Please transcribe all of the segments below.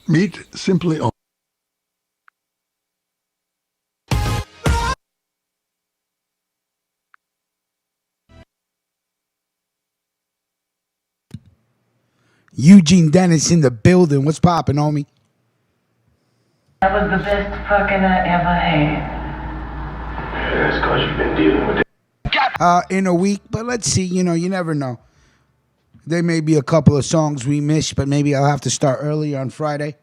Meet simply on. Eugene Dennis in the building. What's poppin', homie? That was the best fucking I ever had. Yeah, that's because you've been dealing with it. In a week, but let's see. You never know. There may be a couple of songs we missed, but maybe I'll have to start earlier on Friday.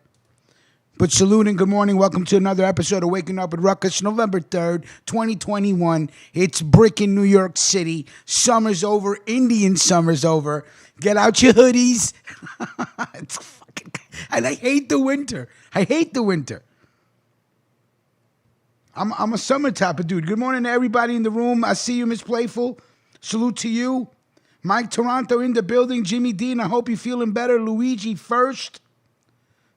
But saluting, good morning. Welcome to another episode of Waking Up with Ruckus, November 3rd, 2021. It's brick in New York City. Summer's over. Indian summer's over. Get out your hoodies. It's fucking... And I hate the winter. I'm a summer type of dude. Good morning to everybody in the room. I see you, Miss Playful. Salute to you. Mike Toronto in the building. Jimmy Dean, I hope you're feeling better. Luigi first.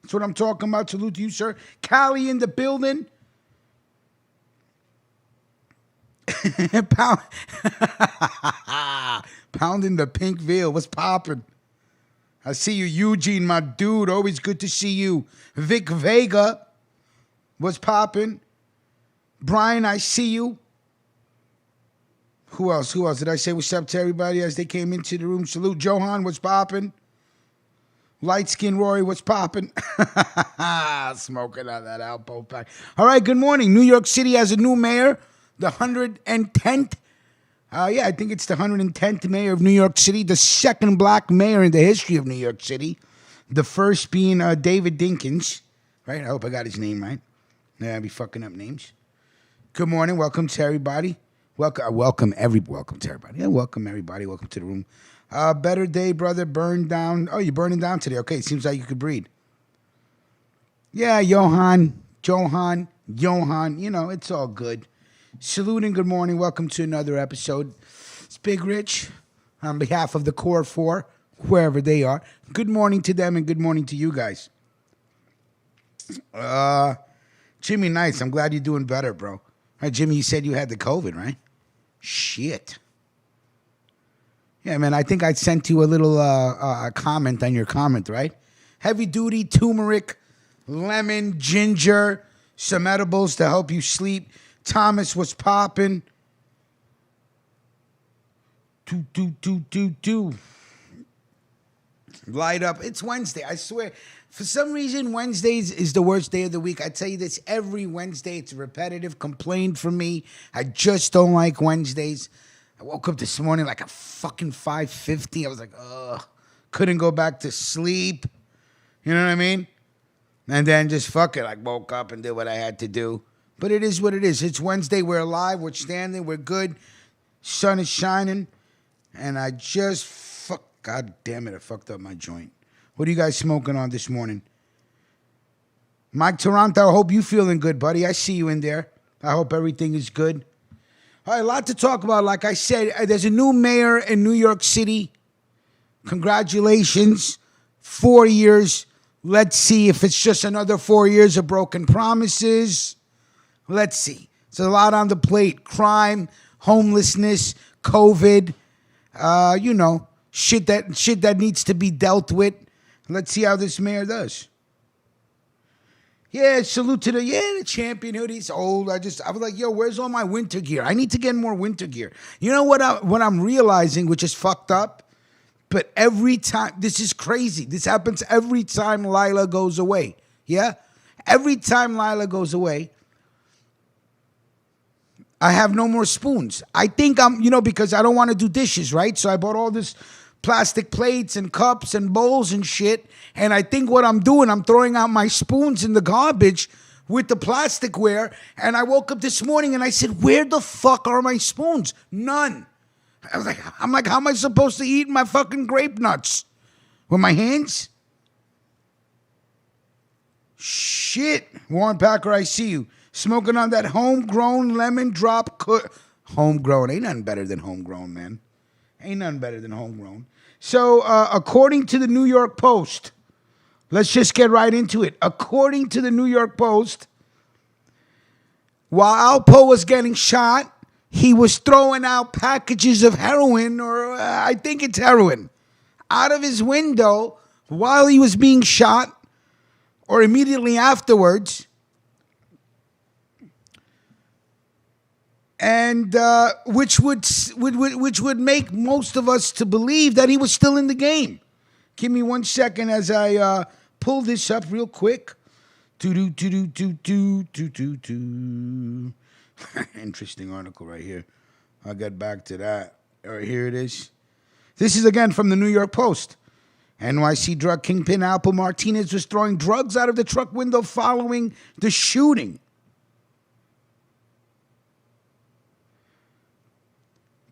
That's what I'm talking about. Salute to you, sir. Callie in the building. Pounding the pink veil. What's poppin'? I see you, Eugene, my dude. Always good to see you. Vic Vega. What's poppin'? Brian, I see you. Who else? Did I say what's up to everybody as they came into the room? Salute, Johan. What's poppin'? Light Skin Rory, what's poppin'? Smoking on that Alpo pack. All right, good morning. New York City has a new mayor, the 110th. I think it's the 110th mayor of New York City, the second black mayor in the history of New York City. The first being David Dinkins, right? I hope I got his name right. Yeah, I'll be fucking up names. Good morning. Welcome to everybody. Welcome to everybody. Yeah, welcome everybody. Welcome to the room. Better day, brother. Burned down. Oh, you're burning down today. Okay, seems like you could breathe. Yeah, Johan. It's all good. Saluting, good morning. Welcome to another episode. It's Big Rich on behalf of the Core 4, wherever they are. Good morning to them and good morning to you guys. Jimmy Nice, I'm glad you're doing better, bro. All right, Jimmy, you said you had the COVID, right? Shit. Yeah, man, I think I sent you a little comment on your comment, right? Heavy duty, turmeric, lemon, ginger, some edibles to help you sleep. Thomas was popping. Do. Light up. It's Wednesday, I swear. For some reason, Wednesdays is the worst day of the week. I tell you this every Wednesday. It's a repetitive complaint from me. I just don't like Wednesdays. I woke up this morning like a fucking 5:50. I was like, ugh. Couldn't go back to sleep. You know what I mean? And then just fuck it. I woke up and did what I had to do. But it is what it is. It's Wednesday. We're alive. We're standing. We're good. Sun is shining. And I just God damn it. I fucked up my joint. What are you guys smoking on this morning? Mike Toronto, I hope you feeling good, buddy. I see you in there. I hope everything is good. All right, a lot to talk about. Like I said, there's a new mayor in New York City. Congratulations. 4 years. Let's see if it's just another 4 years of broken promises. Let's see. There's a lot on the plate. Crime, homelessness, COVID, shit that needs to be dealt with. Let's see how this mayor does. Yeah, salute to the champion hoodies. Old. I was like, yo, where's all my winter gear? I need to get more winter gear. You know what I'm realizing, which is fucked up? But every time, this is crazy. This happens every time Lila goes away. Yeah? Every time Lila goes away, I have no more spoons. I think because I don't want to do dishes, right? So I bought all this plastic plates and cups and bowls and shit. And I think what I'm doing, I'm throwing out my spoons in the garbage with the plasticware. And I woke up this morning and I said, where the fuck are my spoons? None. I'm like, how am I supposed to eat my fucking grape nuts? With my hands? Shit. Warren Packer, I see you. Smoking on that homegrown lemon drop. Homegrown. Ain't nothing better than homegrown, man. Ain't nothing better than homegrown. So, according to the New York Post, let's just get right into it. According to the New York Post, while Alpo was getting shot, he was throwing out packages of heroin, or I think it's heroin, out of his window while he was being shot. or immediately afterwards. And which would make most of us to believe that he was still in the game. Give me 1 second as I pull this up real quick. Interesting article right here. I'll get back to that. All right, here it is. This is again from the New York Post. NYC drug kingpin Alpo Martinez was throwing drugs out of the truck window following the shooting.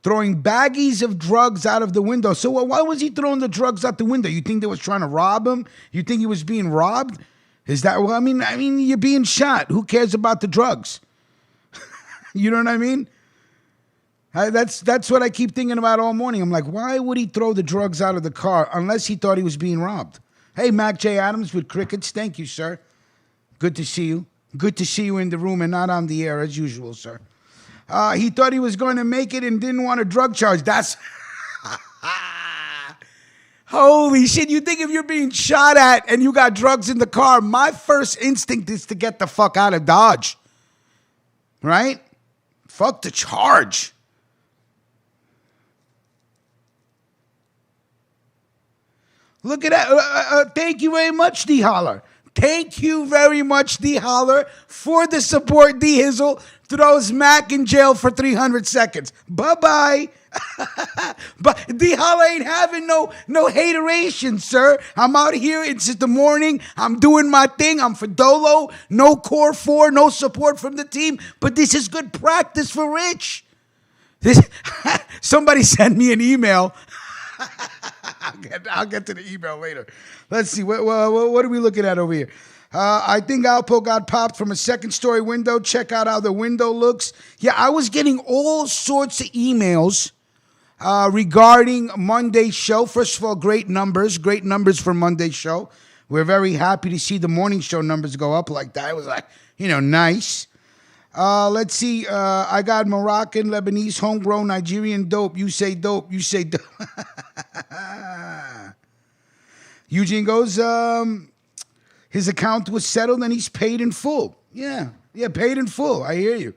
Throwing baggies of drugs out of the window. So why was he throwing the drugs out the window? You think they was trying to rob him? You think he was being robbed? Is that, well, I mean, you're being shot. Who cares about the drugs? You know what I mean? That's what I keep thinking about all morning. I'm like, why would he throw the drugs out of the car unless he thought he was being robbed? Hey, Mac J. Adams with Crickets. Thank you, sir. Good to see you. Good to see you in the room and not on the air as usual, sir. He thought he was going to make it and didn't want a drug charge. That's... Holy shit. You think if you're being shot at and you got drugs in the car, my first instinct is to get the fuck out of Dodge. Right? Fuck the charge. Look at that. Thank you very much, D. Holler. Thank you very much, D. Holler, for the support. D. Hizzle throws Mac in jail for 300 seconds. Bye-bye. But D. Holler ain't having no hateration, sir. I'm out here. It's just the morning. I'm doing my thing. I'm for Dolo. No core 4. No support from the team. But this is good practice for Rich. Somebody sent me an email. I'll get to the email later. Let's see. What are we looking at over here? I think Alpo got popped from a second-story window. Check out how the window looks. Yeah, I was getting all sorts of emails regarding Monday's show. First of all, great numbers for Monday's show. We're very happy to see the morning show numbers go up like that. It was like, nice. Let's see. I got Moroccan, Lebanese, homegrown, Nigerian dope. You say dope. You say dope. Eugene goes, his account was settled and he's paid in full. Yeah, paid in full. I hear you.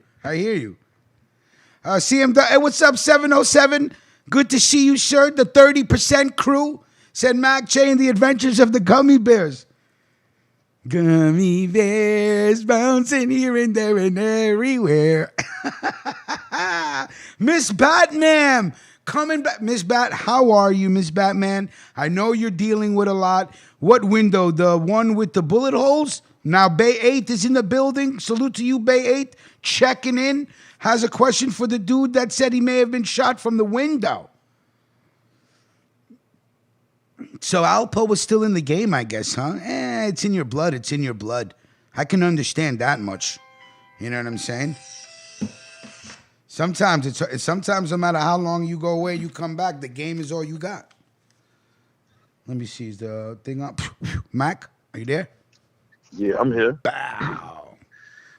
CM, hey, what's up, 707? Good to see you, sir. The 30% crew said Mac J and the Adventures of the Gummy Bears. Gummy bears bouncing here and there and everywhere. Miss Batman coming back. Miss Bat, how are you, Miss Batman? I know you're dealing with a lot. What window? The one with the bullet holes? Now Bay 8 is in the building. Salute to you, Bay 8. Checking in. Has a question for the dude that said he may have been shot from the window. So Alpo was still in the game, I guess, huh? It's in your blood. It's in your blood. I can understand that much. You know what I'm saying? Sometimes sometimes no matter how long you go away, you come back, the game is all you got. Let me see, is the thing up? Mac, are you there? Yeah, I'm here. Bow.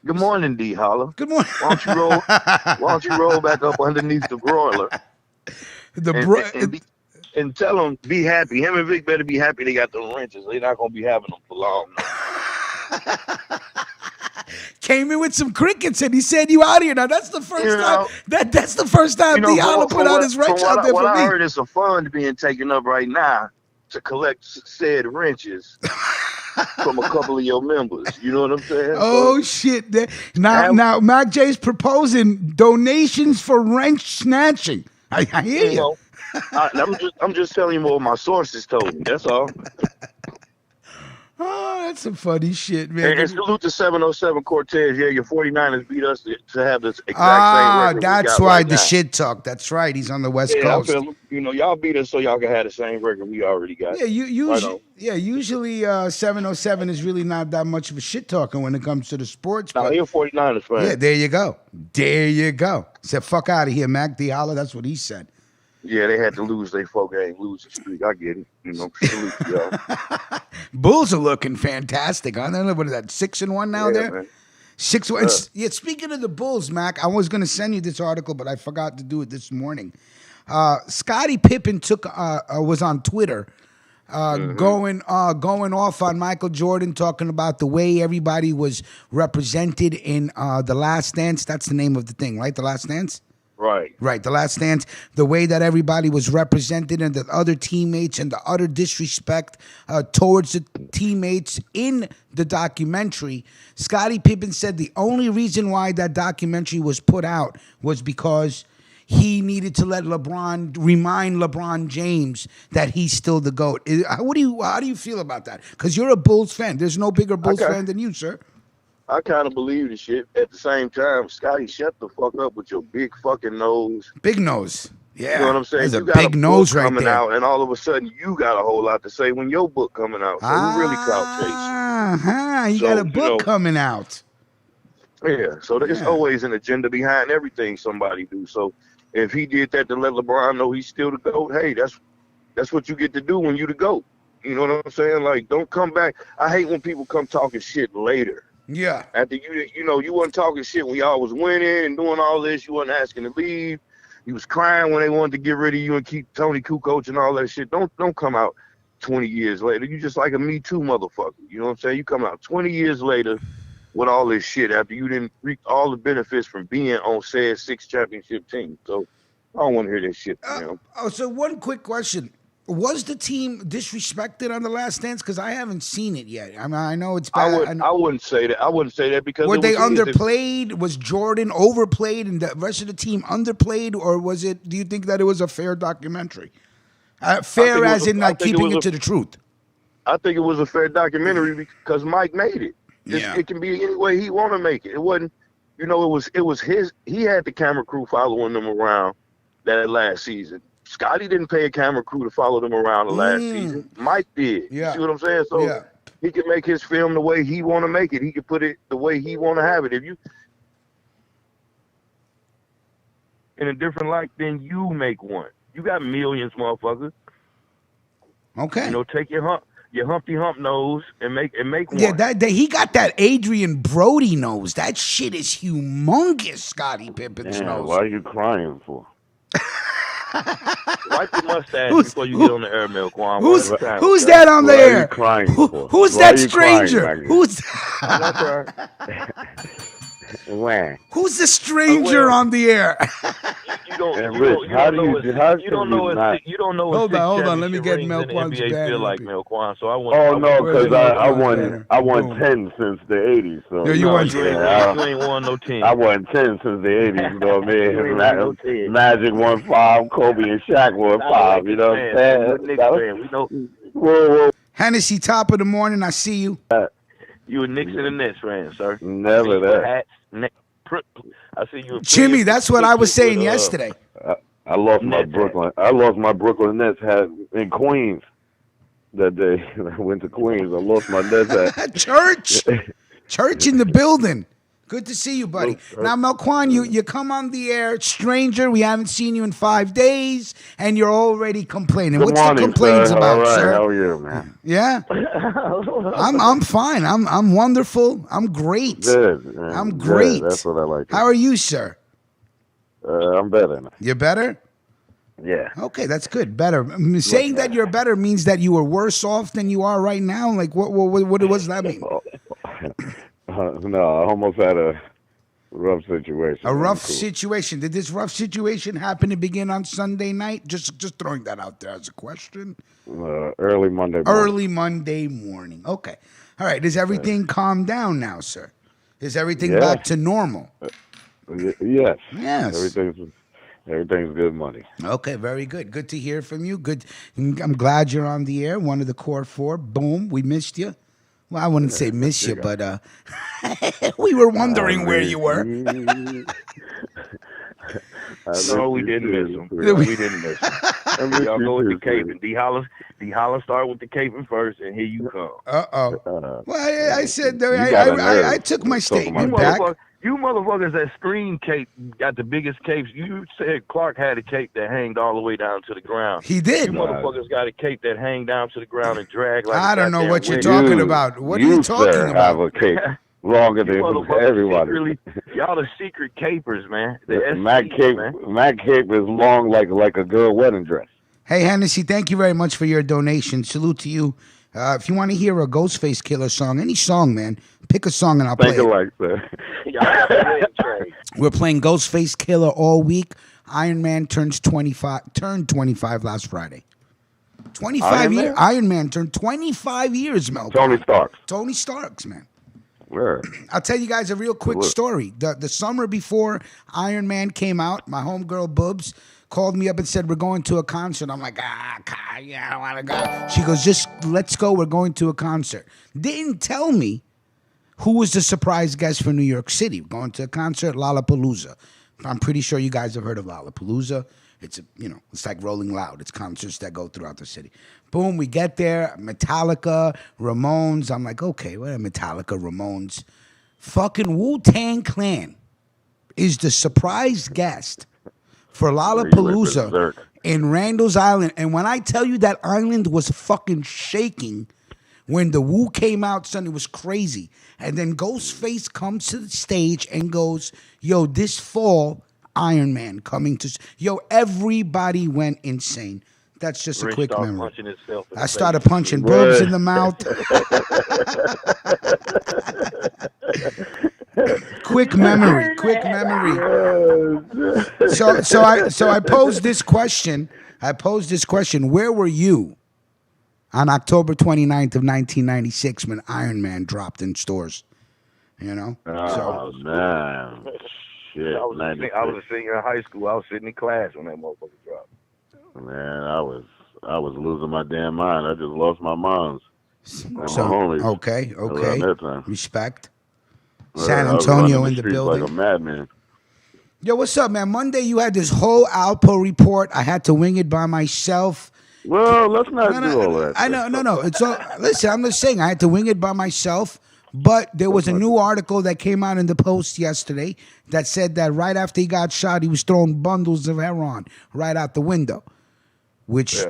Good morning, D. Holler. Good morning. Why don't you roll back up underneath the broiler? And tell him, be happy. Him and Vic better be happy they got those wrenches. They're not going to be having them for long. Came in with some crickets and he said you out here. Now, that's the first time. That's the first time D. Holler put out his wrench out there for me. I heard it's a fund being taken up right now to collect said wrenches from a couple of your members. You know what I'm saying? Oh, shit. Now, Mac J's proposing donations for wrench snatching. I hear you. I'm just telling you what my sources told me. That's all. Oh, that's some funny shit, man. And salute to 707 Cortez. Yeah, your 49ers beat us to have this exact same record. That's why the shit talk. That's right. He's on the West Coast. I feel, y'all beat us so y'all can have the same record we already got. Yeah, usually 707 is really not that much of a shit talker when it comes to the sports. No, you're a 49ers fan. Yeah, there you go. Said, fuck out of here, Mac D. Holler. That's what he said. Yeah, they had to lose their folk game losing streak. I get it. Salute, y'all. Bulls are looking fantastic. I don't know what is that, 6-1 now there? Man. 6-1. Yeah, speaking of the Bulls, Mac, I was going to send you this article, but I forgot to do it this morning. Scottie Pippen was on Twitter, going off on Michael Jordan, talking about the way everybody was represented in The Last Dance. That's the name of the thing, right? The Last Dance? Right. The Last Dance. The way that everybody was represented and the other teammates and the utter disrespect towards the teammates in the documentary. Scottie Pippen said the only reason why that documentary was put out was because he needed to let remind LeBron James that he's still the GOAT. How do you feel about that? Because you're a Bulls fan. There's no bigger Bulls fan than you, sir. I kind of believe the shit. At the same time, Scotty, shut the fuck up with your big fucking nose. Big nose. Yeah. You know what I'm saying? There's you a got big nose right coming there. out, and all of a sudden you got a whole lot to say when your book coming out. So who really clout chasing? You got a book coming out. Yeah. So there's always an agenda behind everything somebody do. So if he did that to let LeBron know he's still the GOAT, hey, that's what you get to do when you the GOAT. You know what I'm saying? Like, don't come back. I hate when people come talking shit later. Yeah. After you wasn't talking shit when y'all was winning and doing all this, you wasn't asking to leave. You was crying when they wanted to get rid of you and keep Tony Kukoc and all that shit. Don't come out 20 years later. You just like a Me Too motherfucker. You know what I'm saying? You come out 20 years later with all this shit after you didn't reap all the benefits from being on said 6 championship team. So I don't want to hear that shit from him. So one quick question. Was the team disrespected on The Last Dance? Because I haven't seen it yet. I mean, I know it's bad. I wouldn't say that. I wouldn't say that because were they underplayed? Was Jordan overplayed and the rest of the team underplayed, or was it? Do you think that it was a fair documentary? Fair as in like keeping it to the truth. I think it was a fair documentary because Mike made it. It can be any way he want to make it. It wasn't. It was his. He had the camera crew following them around that last season. Scotty didn't pay a camera crew to follow them around the last season. Mike did. Yeah. You see what I'm saying? So he can make his film the way he want to make it. He can put it the way he want to have it. If you in a different light, then you make one. You got millions, motherfucker. Okay. Take your Humpty Hump nose and make one. Yeah, he got that Adrian Brody nose. That shit is humongous, Scottie Pippen's nose. Why are you crying for? Wipe your mustache before you get on the air, Melquan. Who's that on the air? Who's that stranger? Who's When? Who's the stranger on the air? You don't know. Hold on. Let me get Melquan's NBA feel like Melquan. So I want. I won 10 since the 80s. So you won 10. You ain't won no 10. I won 10 since the 80s. You know what I mean? Magic won 5. Kobe and Shaq won 5. You know what I'm saying? Whoa. Hennessy, top of the morning. I see you. You a Knicks and a Nets fan, sir. Never that. I see you. Jimmy, that's what I was saying yesterday. I lost my Brooklyn. I lost my Brooklyn Nets hat in Queens that day. I went to Queens. I lost my Nets hat. Church in the building. Good to see you, buddy. Now, Melquan, you come on the air, stranger. We haven't seen you in 5 days, and you're already complaining. Good What's morning, the complaints sir. about, all right. sir? How are you, man? Yeah, I'm fine. I'm wonderful. I'm great. Good. Man. I'm great. Good. That's what I like. How are you, sir? I'm better now. You're better? Yeah. Okay, that's good. Better. Saying that you're better means that you were worse off than you are right now. Like, what does that mean? No, I almost had a rough situation. A rough situation. Did this rough situation happen to begin on Sunday night? Just throwing that out there as a question. Early Monday morning. Early Monday morning. Okay. All right. Is everything calmed down now, sir? Is everything back to normal? Yes. Yes. Everything's good money. Okay, very good. Good to hear from you. Good. I'm glad you're on the air. One of the core 4. Boom. We missed you. Well, I wouldn't say miss you, but we were wondering where you were. No, we didn't miss him. We didn't miss him. Y'all go with the caping. D. Holland started with the caping first, and here you come. Well, I said I took my statement back. You motherfuckers that screen cape got the biggest capes. You said Clark had a cape that hanged all the way down to the ground. He did. You motherfuckers got a cape that hang down to the ground and drag like I don't know what you're talking about. What are you talking about? Have a cape longer than everybody. Y'all the secret capers, man. Mac cape is long like a girl wedding dress. Hey, Hennessy, thank you very much for your donation. Salute to you. If you want to hear a Ghostface Killer song, any song, man, pick a song and I'll play it. Like that. We're playing Ghostface Killer all week. Iron Man turned 25 last Friday. 25 years. Iron Man turned 25 years, Mel. Tony Stark's, man. Where? I'll tell you guys a real quick story. The summer before Iron Man came out, my homegirl Bubs called me up and said, we're going to a concert. I'm like, yeah, I don't want to go. She goes, just let's go. We're going to a concert. Didn't tell me who was the surprise guest for New York City. We're going to a concert, Lollapalooza. I'm pretty sure you guys have heard of Lollapalooza. It's it's like Rolling Loud. It's concerts that go throughout the city. Boom, we get there. Metallica, Ramones. I'm like, okay, what are Metallica, Ramones? Fucking Wu-Tang Clan is the surprise guest for Lollapalooza in Randall's Island. And when I tell you that island was fucking shaking when the Wu came out, son, it was crazy. And then Ghostface comes to the stage and goes, yo, this fall, Iron Man coming to... Yo, everybody went insane. That's just a quick memory. I started punching Bubs in the mouth. Quick memory. So I posed this question. Where were you on October 29th of 1996 when Iron Man dropped in stores? Man. Shit. I was a senior in high school. I was sitting in class when that motherfucker dropped. Man, I was losing my damn mind. I just lost my moms. Okay. Respect. San Antonio in the building. Like a madman. Yo, what's up, man? Monday you had this whole Alpo report. I had to wing it by myself. Well, let's not do all that. I know, no. It's all. Listen, I'm just saying I had to wing it by myself. But there was a new article that came out in the Post yesterday that said that right after he got shot, he was throwing bundles of heroin right out the window. Which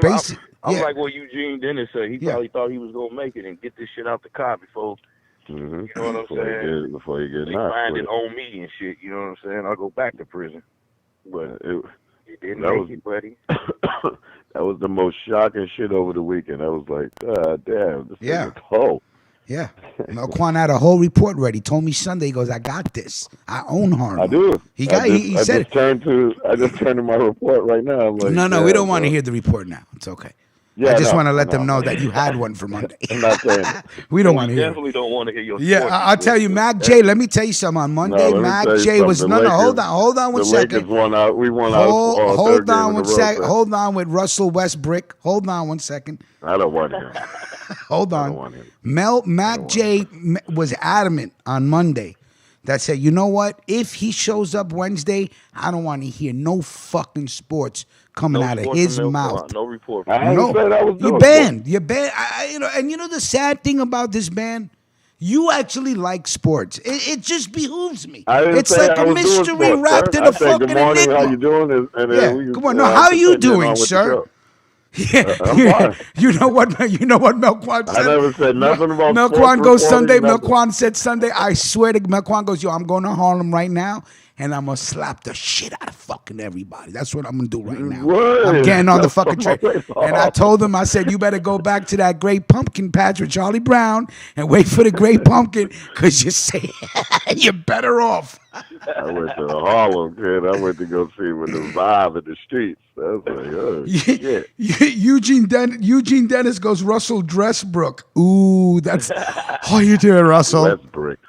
basically... I'm like what Eugene Dennis said. He probably thought he was going to make it and get this shit out the car before... You know what I'm saying? Before you get they find it on me and shit, you know what I'm saying? I'll go back to prison. But it didn't make it, buddy. That was the most shocking shit over the weekend. I was like, God damn, this thing is whole. Yeah. Melquan had a whole report ready. Told me Sunday, he goes, I got this. I own Harlem. I do. He said I just turned to my report right now. I'm like, no, we don't want to hear the report now. It's okay. Yeah, I just want to let them know that you had one for Monday. I'm not saying that. We don't want to hear. Definitely don't want to hear your. Yeah, I'll tell you, Mac J. Let me tell you something. On Monday, Mac J was hold on one second. We won out. Hold on one second. Hold on with Russell Westbrook. Hold on one second. I don't want him. Hold on. Mac J was adamant on Monday that said, you know what? If he shows up Wednesday, I don't want to hear no fucking sports coming out of his mouth. No report. You're banned. You're banned. And you know the sad thing about this ban? You actually like sports. It just behooves me. It's like a mystery wrapped in a fucking enigma. How you doing? Come on. No, how are you doing, sir? Yeah, you know what Melquan said? I never said nothing about Melquan goes Sunday. Melquan said Sunday. I swear to Melquan goes, yo, I'm going to Harlem right now, and I'm gonna slap the shit out of fucking everybody. That's what I'm gonna do right now. I'm getting on the fucking train. And I told him, I said, you better go back to that Great Pumpkin patch with Charlie Brown and wait for the Great Pumpkin, because you say you're better off. I went to Harlem, kid. I went to go see with the vibe in the streets. I was like, oh, shit. Eugene Dennis goes, Russell Dressbrook. Ooh, that's... How you doing, Russell?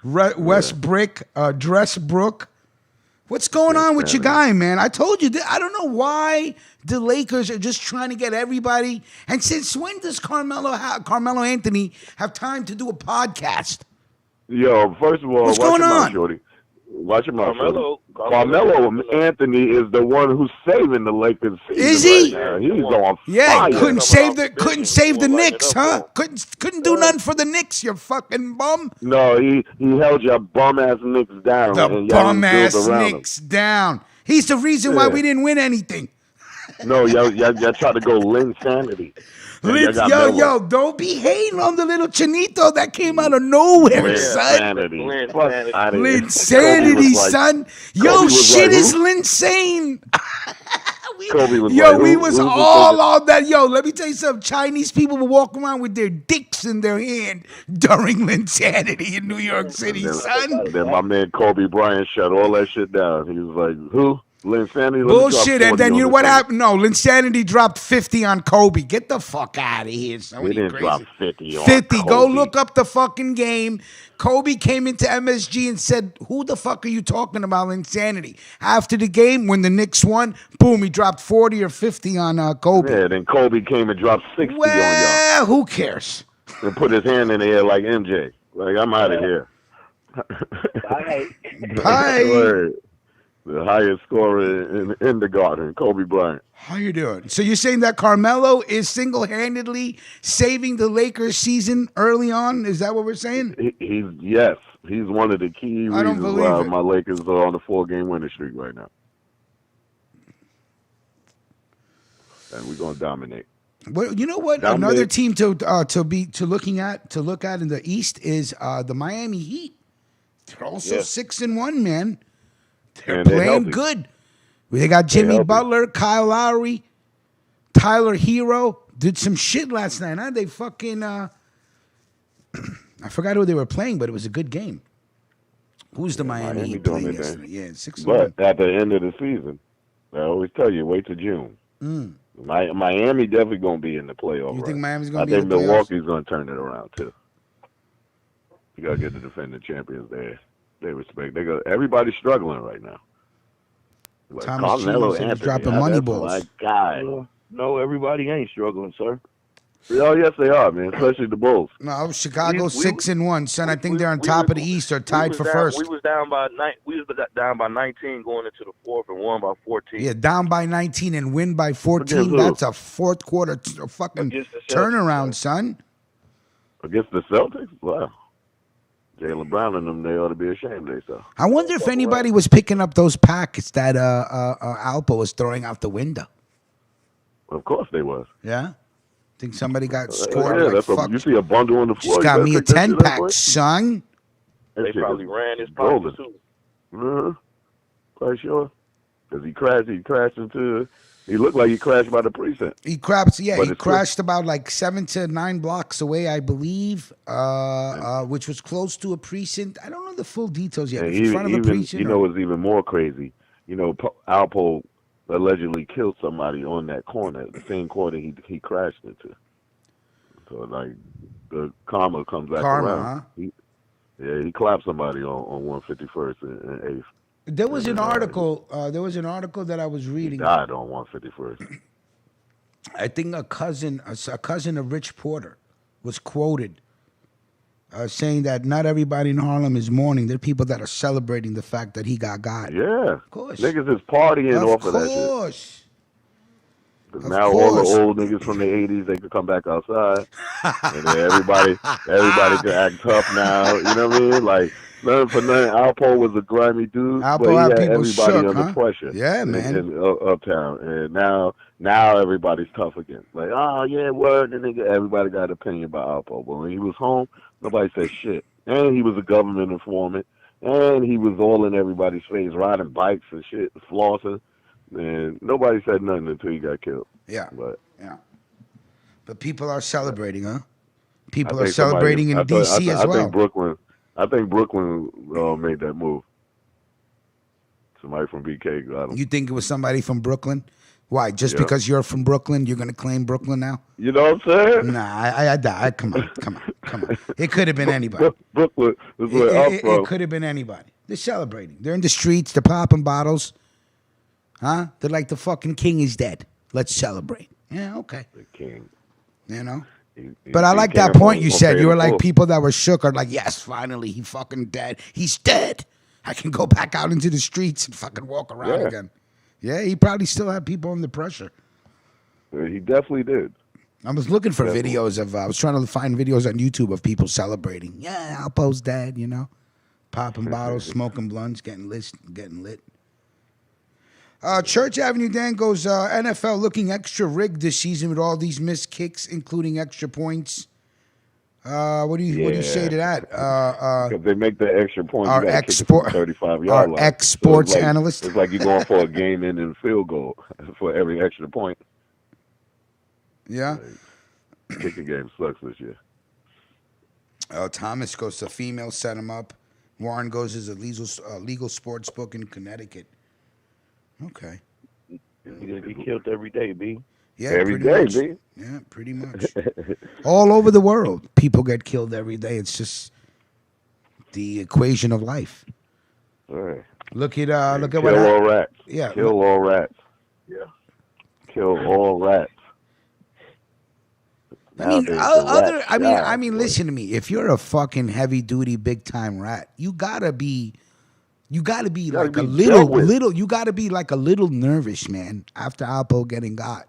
Westbrook. Dressbrook. What's going on with your guy, man? I told you, I don't know why the Lakers are just trying to get everybody. And since when does Carmelo Anthony have time to do a podcast? Yo, first of all, what's going on, Shorty? Watch him out, Carmelo Anthony is the one who's saving the Lakers. Is he? Right, he's on fire. Couldn't save the Knicks, huh? Couldn't do nothing for the Knicks, you fucking bum. No, he held your bum ass Knicks down. The bum ass Knicks down. He's the reason why we didn't win anything. No, y'all try to go Linsanity. Yo, don't be hating on the little Chinito that came out of nowhere, son. Linsanity, son. Yo, shit is Linsane. We Kobe was Yo, like, we was who's all on that. Yo, let me tell you something. Chinese people were walking around with their dicks in their hand during Linsanity in New York City, son. Then my man Kobe Bryant shut all that shit down. He was like, who? Linsanity? Let me drop Bullshit. 40 And then on you know this what nigga. happened? No, Linsanity dropped 50 on Kobe. Get the fuck out of here, son. He What are you didn't drop crazy? 50 on 50. Kobe. Go look up the fucking game. Kobe came into MSG and said, who the fuck are you talking about, Linsanity? After the game, when the Knicks won, boom, he dropped 40 or 50 on Kobe. Yeah, then Kobe came and dropped 60 on y'all. Well, who cares? And put his hand in the air like MJ. Like, I'm out of here. Bye. Word. The highest scorer in the garden, Kobe Bryant. How you doing? So you're saying that Carmelo is single-handedly saving the Lakers season early on? Is that what we're saying? Yes. He's one of the key I don't reasons believe why it. my Lakers are on a 4-game winning streak right now. And we're gonna dominate. Well, you know what? Dominate. Another team to look at in the East is the Miami Heat. They're also 6-1, man. They're playing healthy. good. They got Jimmy healthy. Butler, Kyle Lowry, Tyler Hero. Did some shit last night, huh? They fucking I forgot who they were playing, but it was a good game. Who's the Miami Heat doing playing their yesterday? thing. Yeah, 6-1. But at the end of the season, I always tell you, wait till June. Miami definitely gonna be in the playoff. You think Miami's I gonna be in think the playoffs? Milwaukee's gonna turn it around too. You gotta get the defending champions there. They respect. Everybody's struggling right now. Like Thomas Carmelo Chinos said he's Anthony, dropping money that's balls. my guy. No, everybody ain't struggling, sir. Oh yes, they are, man. Especially the Bulls. No, Chicago We- 6-1, son. I think we- they're on we top was- of the East or we tied was for down- first. We was down by 19 going into the fourth and won by 14. Yeah, down by 19 and win by 14. Against who? That's a fourth quarter fucking Against the Celtics, turnaround, son. Against the Celtics? Wow. Jaylen Brown and them, they ought to be ashamed of themselves. I wonder if anybody was picking up those packets that Alpo was throwing out the window. Of course they was. Yeah? Think somebody got scored Yeah, like, that's fuck. you see a bundle on the floor. Just you got better me a pick that 10 shit up, pack, boy. son. That They shit probably is ran his golden. pockets too. Uh-huh. Quite sure. Because he crashed into, he looked like he crashed by the precinct. He crashed, yeah, But he it's crashed about like 7 to 9 blocks away, I believe, which was close to a precinct. I don't know the full details yet. And If in front of a even, precinct. you know what's even more crazy? You know, Alpo allegedly killed somebody on that corner, the same corner he crashed into. So, like, the karma comes back around. Huh? He clapped somebody on 151st and 8th. There was an article. There was an article that I was He reading. died on 151st. I think a cousin of Rich Porter was quoted saying that not everybody in Harlem is mourning. There are people that are celebrating the fact that he got. Yeah. Of course. Niggas is partying off of that shit. course. 'Cause Of now course. all the old niggas from the 80s, they could come back outside. And then everybody can act tough now. You know what I mean? Like, nothing for nothing. Alpo was a grimy dude, Alpo but he had had people everybody shook, under huh? pressure. Yeah, man. In uptown. And now everybody's tough again. Like, oh, yeah, word. And nigga, everybody got an opinion about Alpo. But when he was home, nobody said shit. And he was a government informant. And he was all in everybody's face, riding bikes and shit, flossing. And nobody said nothing until he got killed. Yeah. But But people are celebrating, huh? People I are think celebrating in D.C. as well. I think Brooklyn made that move. Somebody from BK got him. You think it was somebody from Brooklyn? Why? Just Yeah. because you're from Brooklyn, you're going to claim Brooklyn now? You know what I'm saying? Nah, I doubt. Come on. It could have been anybody. Brooklyn is where I'm from. It could have been anybody. They're celebrating. They're in the streets. They're popping bottles. Huh? They're like, the fucking king is dead. Let's celebrate. Yeah, okay. The king. You know? He But I like that came point on- you on said. pay You were in like, full. people that were shook are like, yes, finally, he fucking dead. He's dead. I can go back out into the streets and fucking walk around Yeah. again. Yeah, he probably still had people under pressure. He definitely did. I was looking for Definitely. videos of, I was trying to find videos on YouTube of people celebrating. Yeah, Alpo's dead, you know? Popping bottles, smoking blunts, getting lit. Church Avenue Dan goes, NFL looking extra rigged this season with all these missed kicks, including extra points. What do you say to that? Because they make the extra point. Our You got to kick it from export, 35-yard line. exports So it's like, analyst. It's like you're going for a game-ending field goal for every extra point. Yeah. Kicking game sucks this year. Thomas goes to female, set him up. Warren goes as a legal sports book in Connecticut. Okay. You're gonna get killed every day, B. Yeah, Every pretty day, much. B. Yeah, pretty much. All over the world, people get killed every day. It's just the equation of life. All right. Look at Kill what all rats. Yeah. Kill all rats. Yeah. Kill all rats. Listen to me. If you're a fucking heavy duty, big time rat, you gotta be like a little. You gotta be like a little nervous, man. After Alpo getting got,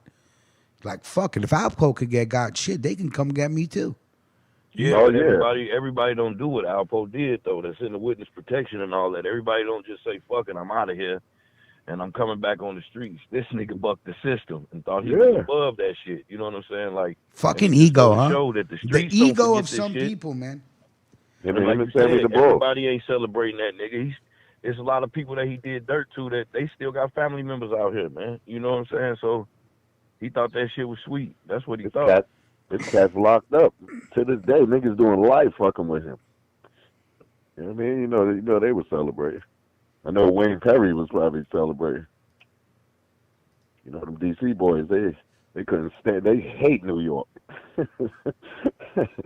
like fucking, if Alpo could get got, shit, they can come get me too. Yeah, everybody don't do what Alpo did though. That's in the witness protection and all that. Everybody don't just say fuck it, I'm out of here. And I'm coming back on the streets. This nigga bucked the system and thought he was above that shit. You know what I'm saying? Like fucking ego, huh? Show that the ego of some people, man. Everybody ain't celebrating that nigga. There's a lot of people that he did dirt to that they still got family members out here, man. You know what I'm saying? So he thought that shit was sweet. That's what he thought. This cat's locked up to this day. Niggas doing life fucking with him. You know what I mean? You know they were celebrating. I know Wayne Perry was probably celebrating. You know, them DC boys, they couldn't stand. They hate New York.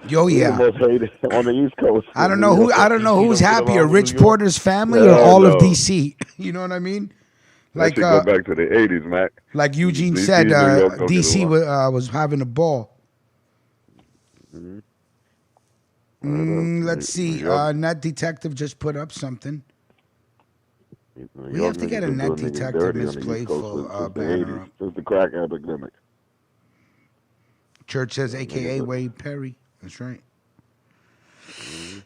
Yo, yeah. They most hate it on the East Coast. I don't know who's happier, Rich Porter's family or all of DC. You know what I mean? Like go back to the '80s, Mac. Like Eugene said, DC was having a ball. Let's see. Net Detective just put up something. We have to get a Net Detective Miss Playful banner up. Since the crack epidemic. Church says, a.k.a. Wade Perry. That's right.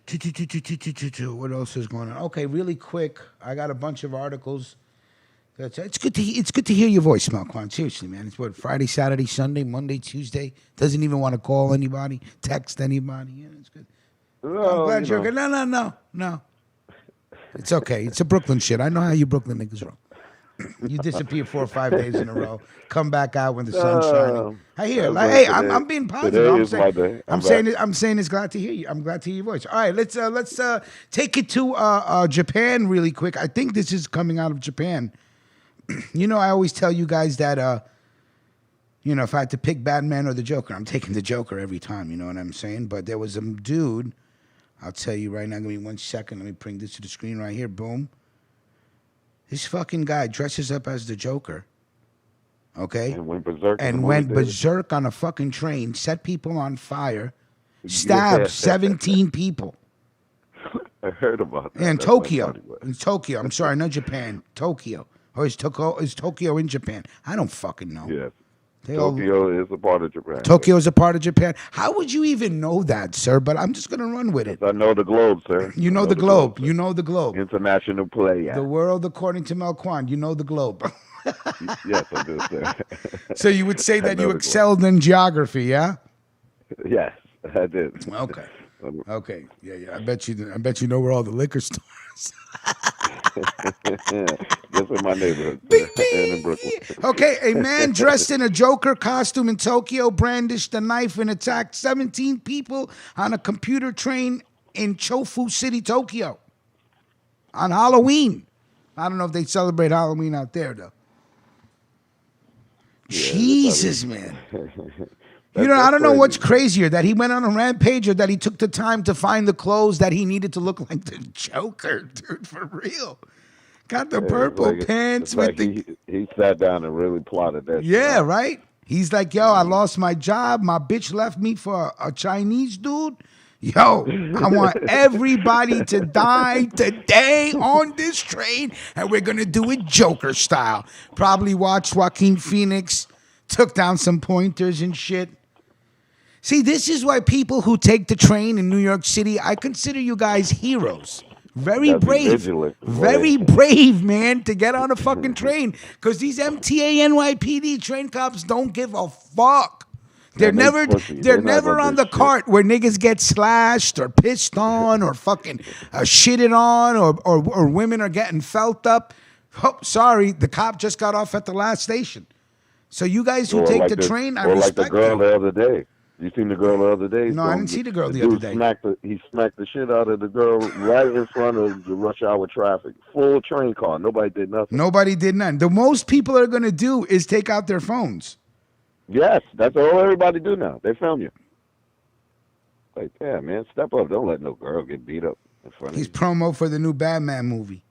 What else is going on? Okay, really quick. I got a bunch of articles. It's good to hear your voice, Malquan. Seriously, man. It's what, Friday, Saturday, Sunday, Monday, Tuesday. Doesn't even want to call anybody, text anybody. Yeah, it's good. I'm glad you're good. No. It's okay. It's a Brooklyn shit. I know how you Brooklyn niggas roll. You disappear 4 or 5 days in a row. Come back out when the sun's shining. I hear. Like, hey, I'm being positive. I'm saying it's glad to hear you. I'm glad to hear your voice. All right, let's take it to Japan really quick. I think this is coming out of Japan. You know, I always tell you guys that if I had to pick Batman or the Joker, I'm taking the Joker every time. You know what I'm saying? But there was a dude. I'll tell you right now. Give me 1 second. Let me bring this to the screen right here. Boom. This fucking guy dresses up as the Joker. Okay? And went berserk on a fucking train, set people on fire, stabbed 17 people. I heard about that. In Tokyo. I'm sorry, not Japan. Tokyo. Or is Tokyo in Japan? I don't fucking know. Yes. Tokyo is a part of Japan. Tokyo is a part of Japan. How would you even know that, sir? But I'm just going to run with it. I know the globe, sir. You know the globe. You know the globe. International play. Yeah. The world according to Melquan. You know the globe. Yes, I do, sir. So you would say that you excelled in geography, yeah? Yes, I did. Okay. Okay. Yeah. I bet you know where all the liquor stores. Just in my neighborhood. And in Brooklyn. Okay, a man dressed in a Joker costume in Tokyo brandished a knife and attacked 17 people on a computer train in Chofu City, Tokyo on Halloween. I don't know if they celebrate Halloween out there, though. Yeah, Jesus, man. I don't know what's crazier, that he went on a rampage or that he took the time to find the clothes that he needed to look like the Joker, dude, for real. Got the purple pants with he sat down and really plotted that. Yeah, right? He's like, yo, I lost my job. My bitch left me for a Chinese dude. Yo, I want everybody to die today on this train, and we're going to do it Joker style. Probably watched Joaquin Phoenix, took down some pointers and shit. See, this is why people who take the train in New York City, I consider you guys heroes. Very brave. Very brave, man, to get on a fucking train. Because these MTA NYPD train cops don't give a fuck. They're And they never pussy. they're They not never gonna on do the shit. cart where niggas get slashed or pissed on or fucking shitted on or women are getting felt up. Oh, sorry, the cop just got off at the last station. So you guys who Or take like the the train, I or like the respect girl you. the other day. You seen the girl the other day? No, I didn't see the girl the other day. He smacked the shit out of the girl right in front of the rush hour traffic. Full train car. Nobody did nothing. Nobody did none. The most people are going to do is take out their phones. Yes, that's all everybody do now. They film you. Like, yeah, man, step up. Don't let no girl get beat up in front of He's you. promo for the new Batman movie.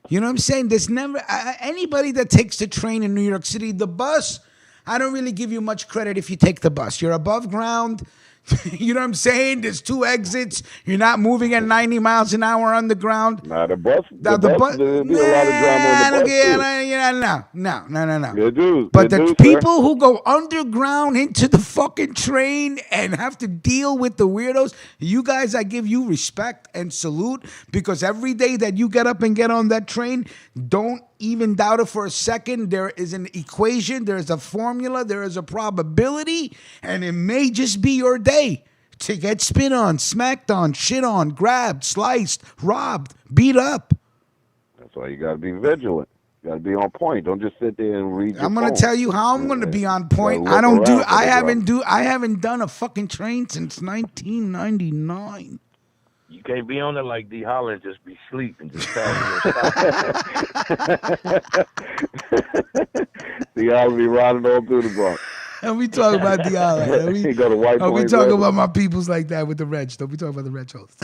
You know what I'm saying? There's never anybody that takes the train in New York City, the bus. I don't really give you much credit if you take the bus. You're above ground. You know what I'm saying? There's 2 exits. You're not moving at 90 miles an hour on the ground. Nah, the bus, The bus. there'd be a lot of drama on the bus, No. too. They do. But They the do, people who go underground into the fucking train and have to deal with the weirdos, you guys, I give you respect and salute because every day that you get up and get on that train, don't even doubt it for a second. There is an equation, there is a formula, there is a probability, and it may just be your day to get spit on, smacked on, shit on, grabbed, sliced, robbed, beat up. That's why you got to be vigilant. You got to be on point. Don't just sit there and read your I'm gonna phone. tell you how I'm gonna be on point. Gotta look around for the I haven't done a fucking train since 1999. You can't be on it like D. Holler and just be asleep and just pass You got to be riding all through the Bronx. And we talk about Diallo. He go to White We Plains talk Road. about my peoples like that with the wrench. Don't we talk about the wrench host?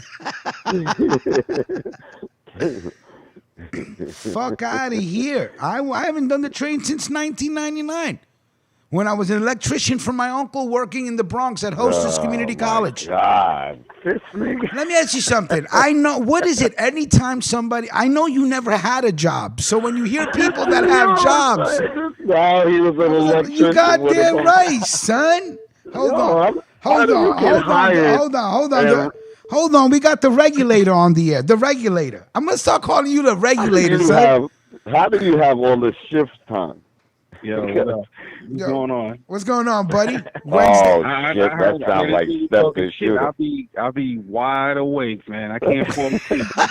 Fuck out of here. I haven't done the train since 1999. When I was an electrician for my uncle working in the Bronx at Hostess Community College. God, this nigga. Let me ask you something. I know, what is it? Anytime somebody, I know you never had a job. So when you hear people that have jobs. No, he was an electrician. You goddamn right, son. Hold on. Hold on. We got the regulator on the air. The regulator. I'm going to start calling you the regulator, son. How do you have all this shift time? Yo, what's going on? What's going on, buddy? Wednesday. Oh, I shit, that sounds like step and shit. I'll be wide awake, man. I can't fall asleep. I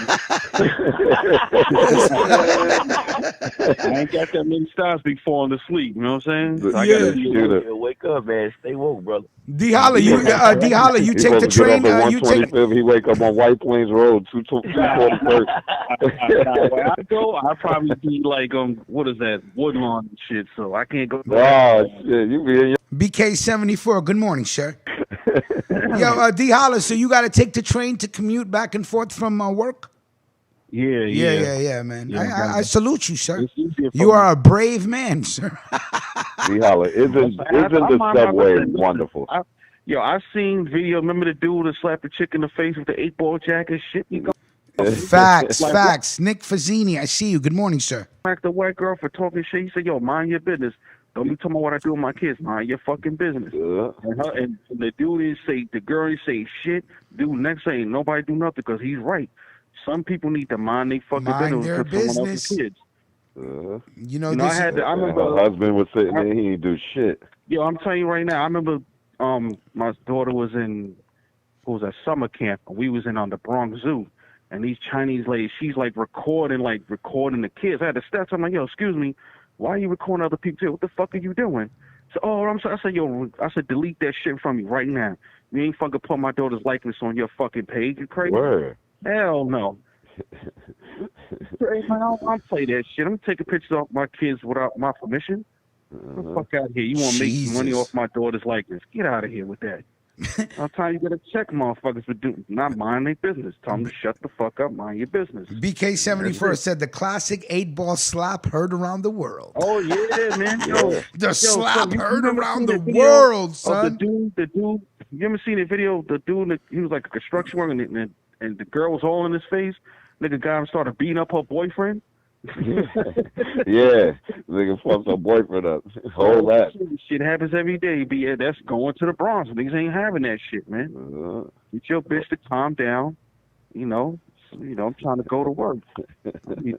ain't got that many stops be falling asleep. You know what I'm saying? So I gotta wake up, man. Stay woke, brother. D. Holler, you take the train. You take. He wake up on White Plains Road, 241st. Where I go, I probably be like what is that, Woodlawn and shit. So I can't go. Oh shit, you be in your BK74. Good morning, sir. Yo, D. Holler, so you got to take the train to commute back and forth from work? Yeah, man. Yeah, I salute you, sir. You You are a brave man, sir. D. Holler, isn't the subway wonderful? I've seen video. Remember the dude that slapped the chick in the face with the 8-ball jacket? Shit, you go. Facts. Nick Fazzini, I see you. Good morning, sir. Like the white girl for talking shit. He said, "Yo, mind your business. Don't be talking about what I do with my kids. Mind your fucking business." And the dude didn't say, the girl didn't say shit. Dude next say, nobody do nothing because he's right. Some people need to mind their fucking business for someone else's kids. You know, I remember my husband was sitting there. He didn't do shit. Yo, I'm telling you right now. I remember my daughter was in summer camp. And we was in on the Bronx Zoo. And these Chinese ladies, she's like recording the kids. I had to step. I'm like, yo, excuse me, why are you recording other people too? What the fuck are you doing? So, I'm sorry. I said, delete that shit from me right now. You ain't fucking put my daughter's likeness on your fucking page. You crazy? Word. Hell no. I don't play that shit. I'm taking pictures off my kids without my permission. Get the fuck out of here. You want to make money off my daughter's likeness. Get out of here with that. Sometimes you gotta check motherfuckers for not mind their business. Tell them to shut the fuck up, mind your business. BK74 said the classic 8-ball slap heard around the world. Oh yeah, man. The slap heard around the world, son. The dude. You ever seen the video? The dude, he was like a construction worker, and the girl was all in his face. Nigga got him started beating up her boyfriend. Yeah, nigga fucked her boyfriend up. Hold that. Shit happens every day. That's going to the Bronx. Niggas ain't having that shit, man. Get your bitch to calm down. You know, I'm trying to go to work.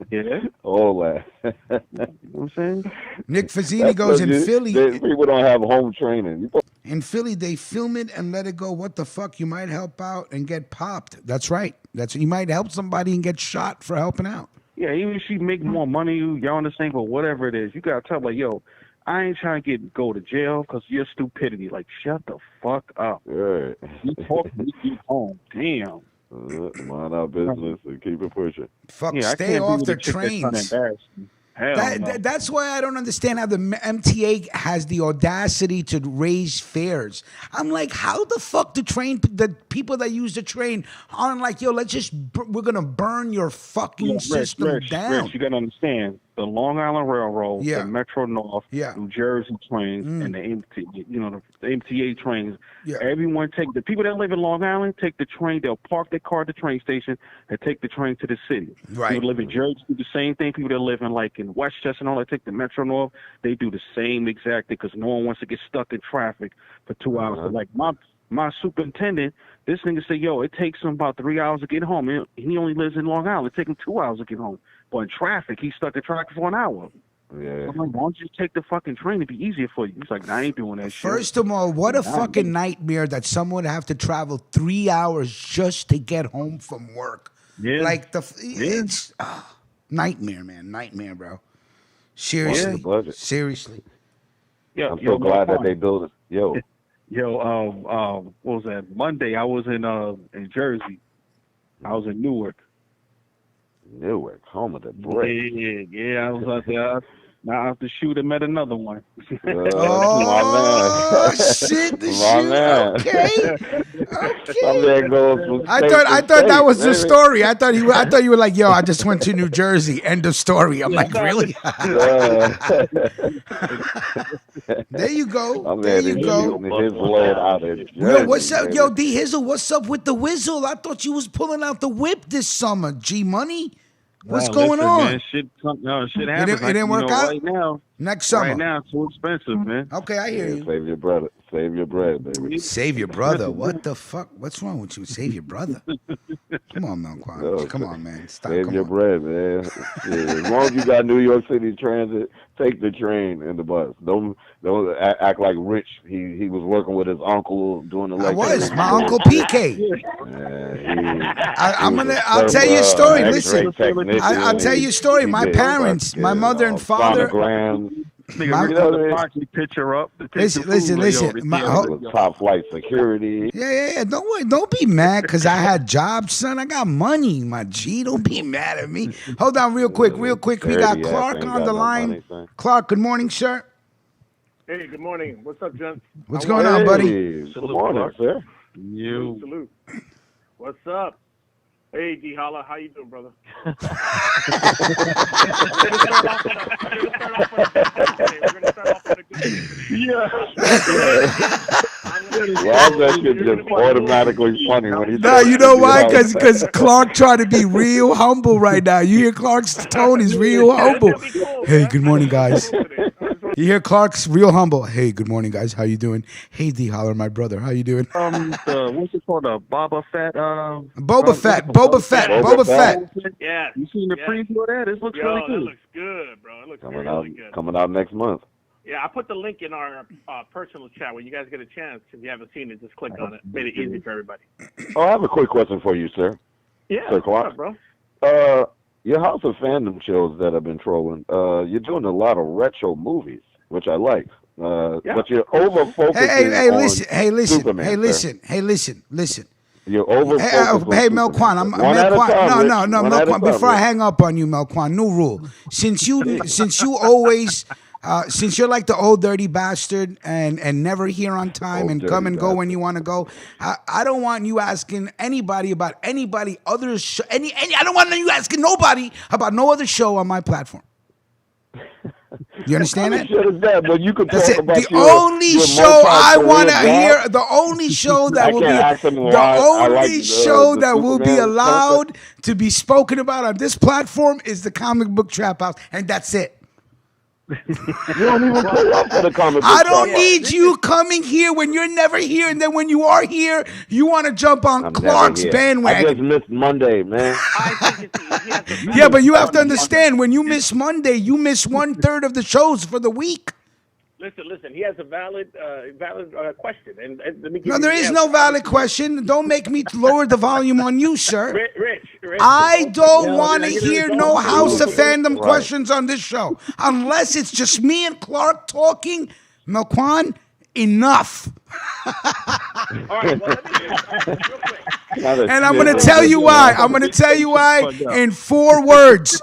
Yeah. All that. You know what I'm saying? Nick Fazzini goes in Philly. People don't have home training. In Philly, they film it and let it go. What the fuck? You might help out and get popped. That's right. You might help somebody and get shot for helping out. Yeah, even if she make more money, y'all understand, but whatever it is, you gotta tell her, yo, I ain't trying to go to jail because of your stupidity. Like, shut the fuck up. Right. You talk to me, keep home. Damn. Mind our business and keep it pushing. Fuck, Yeah, stay off the trains. That's why I don't understand how the MTA has the audacity to raise fares. I'm like, how the fuck the people that use the train aren't like, yo, we're gonna burn your fucking system down. Rich, you gotta understand, the Long Island Railroad, the Metro North, New Jersey trains, and the MTA trains. Yeah. Everyone the people that live in Long Island take the train. They'll park their car at the train station and take the train to the city. Right. People that live in Jersey do the same thing. People that live in Westchester and all that take the Metro North. They do the same exact thing because no one wants to get stuck in traffic for 2 hours. So like my superintendent, this nigga say, yo, it takes him about 3 hours to get home. He only lives in Long Island. It takes him 2 hours to get home. But in traffic, he's stuck in traffic for an hour. Yeah. I'm like, why don't you just take the fucking train? It'd be easier for you. He's like, I ain't doing that shit. First of all, what a fucking nightmare that someone would have to travel 3 hours just to get home from work. Yeah. Like, it's nightmare, man. Nightmare, bro. Seriously. Yeah. Seriously. Yeah, I'm so glad that they built it. Yo, what was that? Monday, I was in Jersey. I was in Newark. Newark, home of the brick. Yeah, I was out there. Now after shoot, I met another one. Oh shit! The shoot. Okay. I thought that was the story. I thought you were like, yo, I just went to New Jersey. End of story. I'm like, really? There you go. There you go. Yo, what's up, yo, D Hizzle? What's up with the Whizzle? I thought you was pulling out the whip this summer. G Money. What's going on? Man, shit happens. It didn't work out right now. Next summer. Right now, it's too expensive, man. Okay, I hear you. Save your brother. Save your bread, baby. Save your brother. What the fuck? What's wrong with you? Save your brother. Come on, Melquan. No, come on, man. Stop. Save your bread, man. Yeah, as long as you got New York City Transit, take the train and the bus. Don't act like Rich. He was working with his uncle doing the lecture. I was my uncle PK. I'll tell you a story. Listen, I'll tell you a story. My parents, my mother and father. Picture up. Listen. Top flight security. Yeah. Don't worry. Don't be mad because I had jobs, son. I got money, my G. Don't be mad at me. Hold on, real quick. We got Clark on the line. Clark, good morning, sir. Hey, good morning. What's up, gents? What's going on, buddy? Good morning, sir. Salute. What's up? Hey, D Holla, how you doing, brother? We're gonna start off with a good Yeah. Well, that shit just automatically funny when he. Nah, you know why? Because Clark trying to be real humble right now. You hear Clark's tone is real humble. Hey, good morning, guys. You hear Clark's real humble. Hey, good morning, guys. How you doing? Hey, D Holler, my brother. How you doing? What's it called? Boba Fett. Boba Fett. Yeah. You seen the preview of that? It looks really good. It looks good, bro. It looks really good. Coming out next month. Yeah, I put the link in our personal chat. When you guys get a chance, if you haven't seen it, just click on it. Made it easy for everybody. Oh, I have a quick question for you, sir. Yeah, Sir Clark. what's up, bro? Your House of Fandom shows that have been trolling, you're doing a lot of retro movies, which I like. But you're over-focusing on Superman, Hey, listen. You're over-focusing Hey, Melquan, No, Melquan, before I hang up on you, Melquan, new rule. Since you always... since you're like the old dirty bastard and never here on time and come and go when you want to go, I don't want you asking anybody about anybody other show. I don't want you asking nobody about no other show on my platform. You understand that? But you could That's talk it. about The only show I want to hear, the only show that will be allowed to be spoken about on this platform is the Comic Book Trap House, and that's it. You don't even pull up for the comic book. I don't need you coming here when you're never here, and then when you are here, you want to jump on Clark's bandwagon. I just missed Monday, man. Yeah, but you have to understand, when you miss Monday, you miss 1/3 of the shows for the week. Listen. He has a valid question, and let me give No, you there the is answer. no valid question. Don't make me lower the volume on you, sir. Rich. I don't want to Yo, hear don't no House of do it. Fandom questions on this show. Unless it's just me and Clark talking. Melquan, enough. All right, well, let me real quick. And I'm going to tell you why. In 4 words.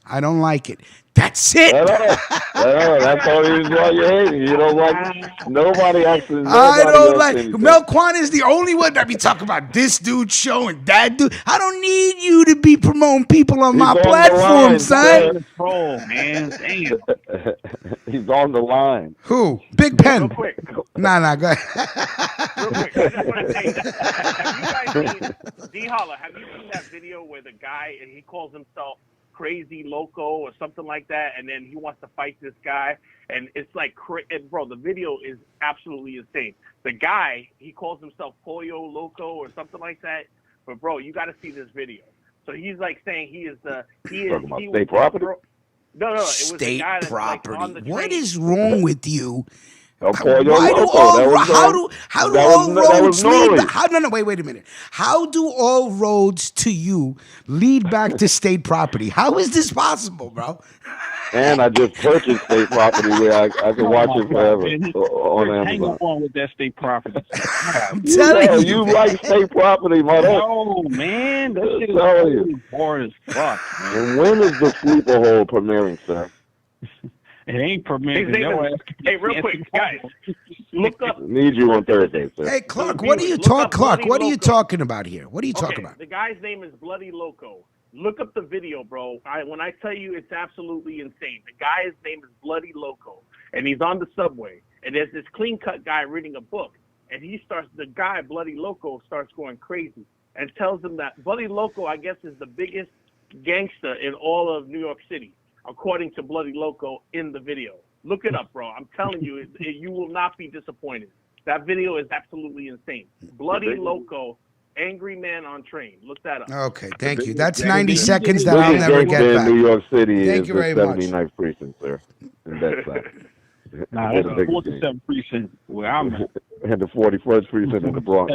I don't like it. That's it. That's all the reason why you're hating. You don't like nobody actually. I don't like. anything. Melquan is the only one that be talking about this dude show and that dude. I don't need you to be promoting people on my platform, son. Troll, man. Damn. He's on the line. Who? Big Pen. Real quick. Nah, go ahead. Real quick. I just want to say, have you guys seen D-Holler? Have you seen that video where the guy, and he calls himself Crazy Loco or something like that, and then he wants to fight this guy, and it's like, and bro, the video is absolutely insane. The guy, he calls himself Pollo Loco or something like that, but bro, you got to see this video. So he's like saying he is state property. No, it was the State guy that's property. like on the train. What is wrong with you? Okay, Why do all roads lead back? Wait a minute. How do all roads to you lead back to state property? How is this possible, bro? And I just purchased state property where I can watch it forever on Amazon. Hang on with that state property. I'm telling you like state property, mother. No, man. That shit is boring as fuck, man. And when is the sleeper hole premiering, sir? It ain't permitted. Hey, real quick, guys, look up. Need you on Thursday, sir. Hey, Clark, what are you talking about here? What are you talking about? The guy's name is Bloody Loco. Look up the video, bro. When I tell you, it's absolutely insane. The guy's name is Bloody Loco, and he's on the subway, and there's this clean-cut guy reading a book, and the guy, Bloody Loco, starts going crazy and tells him that Bloody Loco, I guess, is the biggest gangster in all of New York City, according to Bloody Loco in the video. Look it up, bro. I'm telling you, you will not be disappointed. That video is absolutely insane. Bloody Loco, Angry Man on Train. Look that up. Okay, thank you. That's 90 seconds that I'll never get back. New York City Thank is you the very much. 79th precinct, sir. And that's Nah, that's the 47th precinct where I'm at. And the 41st precinct in the Bronx.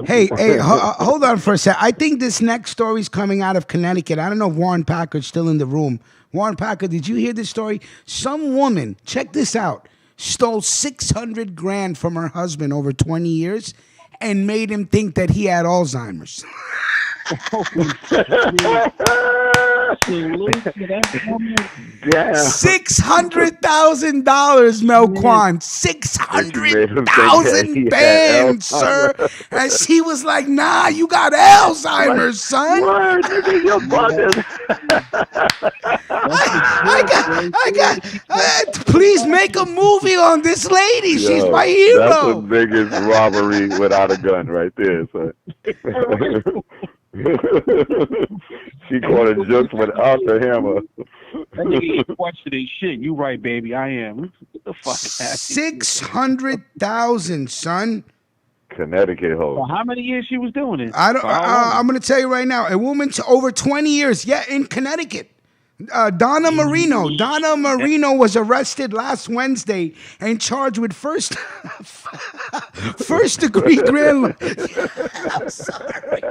Hey, hold on for a sec. I think this next story is coming out of Connecticut. I don't know if Warren Packard's still in the room. Warren Packard, did you hear this story? Some woman, check this out, stole $600,000 from her husband over 20 years and made him think that he had Alzheimer's. $600,000, Melquan. 600,000 bands, sir. And she was like, "Nah, you got Alzheimer's, son." Word, nigga, you're bugging. Please make a movie on this lady. She's my hero. That's the biggest robbery without a gun right there, son. She caught it just without the hammer. That nigga ain't questioning shit. You right, baby. I am. Get the fuck out. 600,000, son. Connecticut hoe. Well, how many years she was doing it? I'm going to tell you right now. A woman over 20 years. Yeah, in Connecticut. Donna Marino. Donna Marino was arrested last Wednesday and charged with first degree grand. I'm sorry.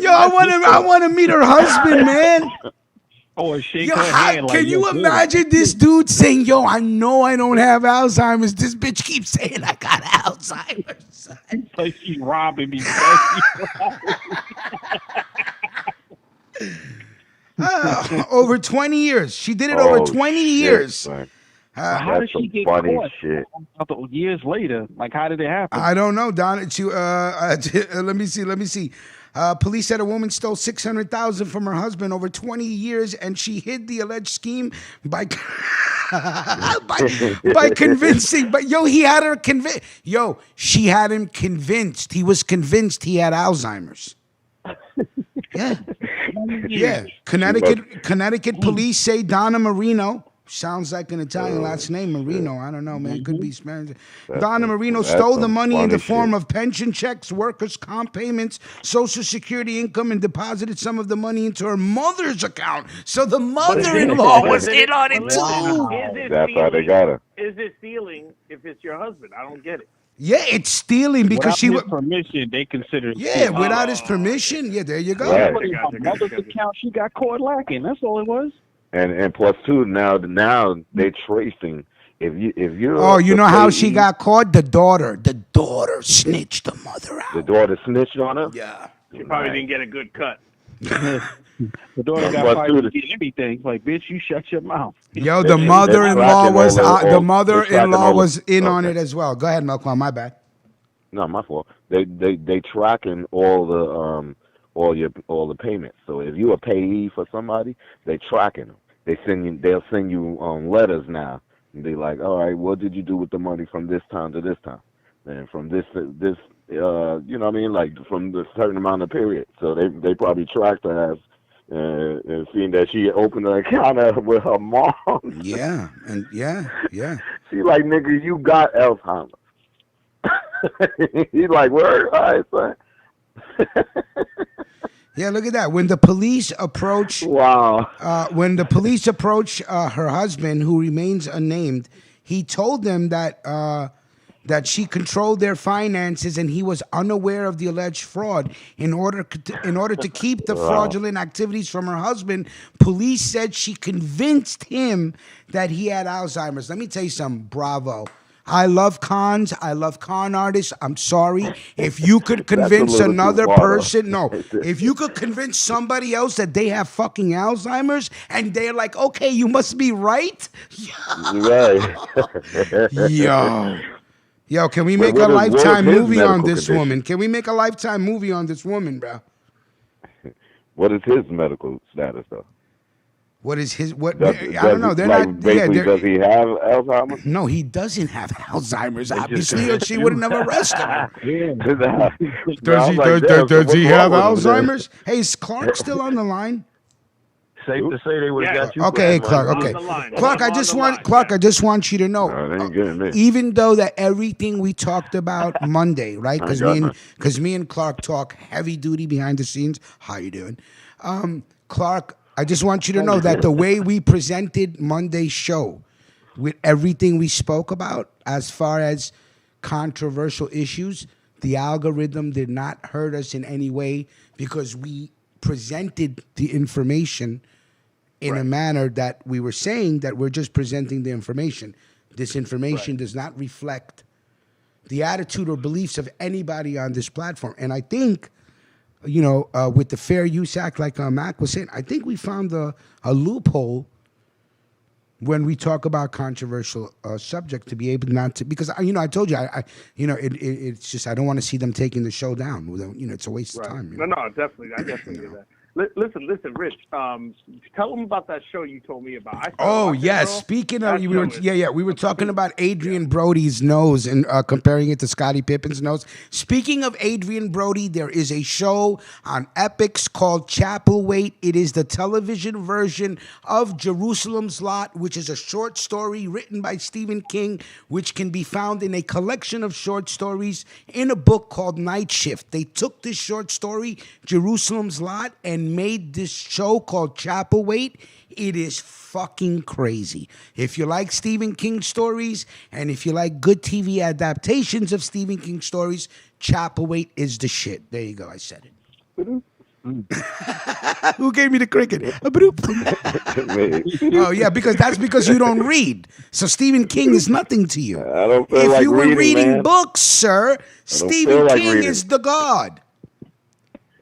I want to meet her husband, man. Oh, shake her hand. Can you imagine this dude saying, "Yo, I know I don't have Alzheimer's. This bitch keeps saying I got Alzheimer's." It's like she robbing me. Over 20 years. She did it over 20 years. How did she get caught? Shit. Years later, like how did it happen? I don't know, Don. Let me see. Police said a woman stole $600,000 from her husband over 20 years, and she hid the alleged scheme by convincing. But he had her convinced. She had him convinced. He was convinced he had Alzheimer's. Yeah. Connecticut police say Donna Marino, Sounds like an Italian last name, Marino. I don't know, man. Could be Spanish. That's Donna Marino that's stole the some money in the funny form shit. of pension checks, workers' comp payments, Social Security income, and deposited some of the money into her mother's account. So the mother-in-law was in on it too. That's how they got her. Is it stealing if it's your husband? I don't get it. Yeah, it's stealing because Without she his was. permission, they consider it Yeah, stealing. without his permission. Yeah, there you go. Right. But in her mother's account, she got caught lacking. That's all it was. And plus two, now they tracing. If you Oh, you know how she got caught? The daughter snitched the mother out. the daughter snitched on her. Yeah. She probably didn't get a good cut. The daughter got fired for everything. Like, bitch, you shut your mouth. Yo, the mother-in-law was they're tracking all was in on okay. it as well. Go ahead, Melkwan. My bad. No, my fault. They tracking all the payments. So if you a payee for somebody, they tracking them. They'll send you letters now and be like, all right, what did you do with the money from this time to this time, and from this you know what I mean, like from the certain amount of period. So they probably tracked her ass and seen that she opened an account with her mom. Yeah, and yeah. She like, nigga, you got Alzheimer's. He's like, word, all right, son. Yeah, look at that. When the police approach, Wow. Her husband, who remains unnamed, he told them that she controlled their finances and he was unaware of the alleged fraud. In order to keep the fraudulent activities from her husband, police said she convinced him that he had Alzheimer's. Let me tell you something. Bravo. I love cons. I love con artists. I'm sorry. If you could convince another person, if you could convince somebody else that they have fucking Alzheimer's and they're like, okay, you must be right. Right. Yo, can we Wait, make a what is Lifetime his movie on medical this condition? woman? Can we make a Lifetime movie on this woman, bro? What is his medical status, though? What is his what? Does, I don't know. They're like, not. Basically, Yeah, does he have Alzheimer's? no, he doesn't have Alzheimer's. Obviously, or she would have never arrested him. Does he have Alzheimer's? Hey, is Clark still on the line? Safe to say they would have got you. Okay, Clark. Okay, Clark. I just want you to know. Even though that everything we talked about Monday, right? Because me and Clark talk heavy duty behind the scenes. How you doing, Clark? I just want you to know that the way we presented Monday's show, with everything we spoke about as far as controversial issues, the algorithm did not hurt us in any way because we presented the information in a manner that we were saying that we're just presenting the information. This information does not reflect the attitude or beliefs of anybody on this platform. And I think, you know, with the Fair Use Act, like Mac was saying, I think we found a loophole when we talk about controversial subjects to be able not to, because I told you, it's just I don't want to see them taking the show down. You know, it's a waste of time. No, definitely, I definitely do that. Listen, Rich. Tell them about that show you told me about. Speaking of, we were talking about Adrian Brody's nose and comparing it to Scottie Pippen's nose. Speaking of Adrian Brody, there is a show on Epix called Chapel Wait. It is the television version of Jerusalem's Lot, which is a short story written by Stephen King, which can be found in a collection of short stories in a book called Night Shift. They took this short story, Jerusalem's Lot, and made this show called Chapel Wait. It is fucking crazy. If you like Stephen King stories and if you like good TV adaptations of Stephen King stories, Chapel Wait is the shit. There you go. I said it. Who gave me the cricket? Oh yeah, because you don't read. So Stephen King is nothing to you. I don't feel if like you were reading man. books, sir, Stephen King is the god.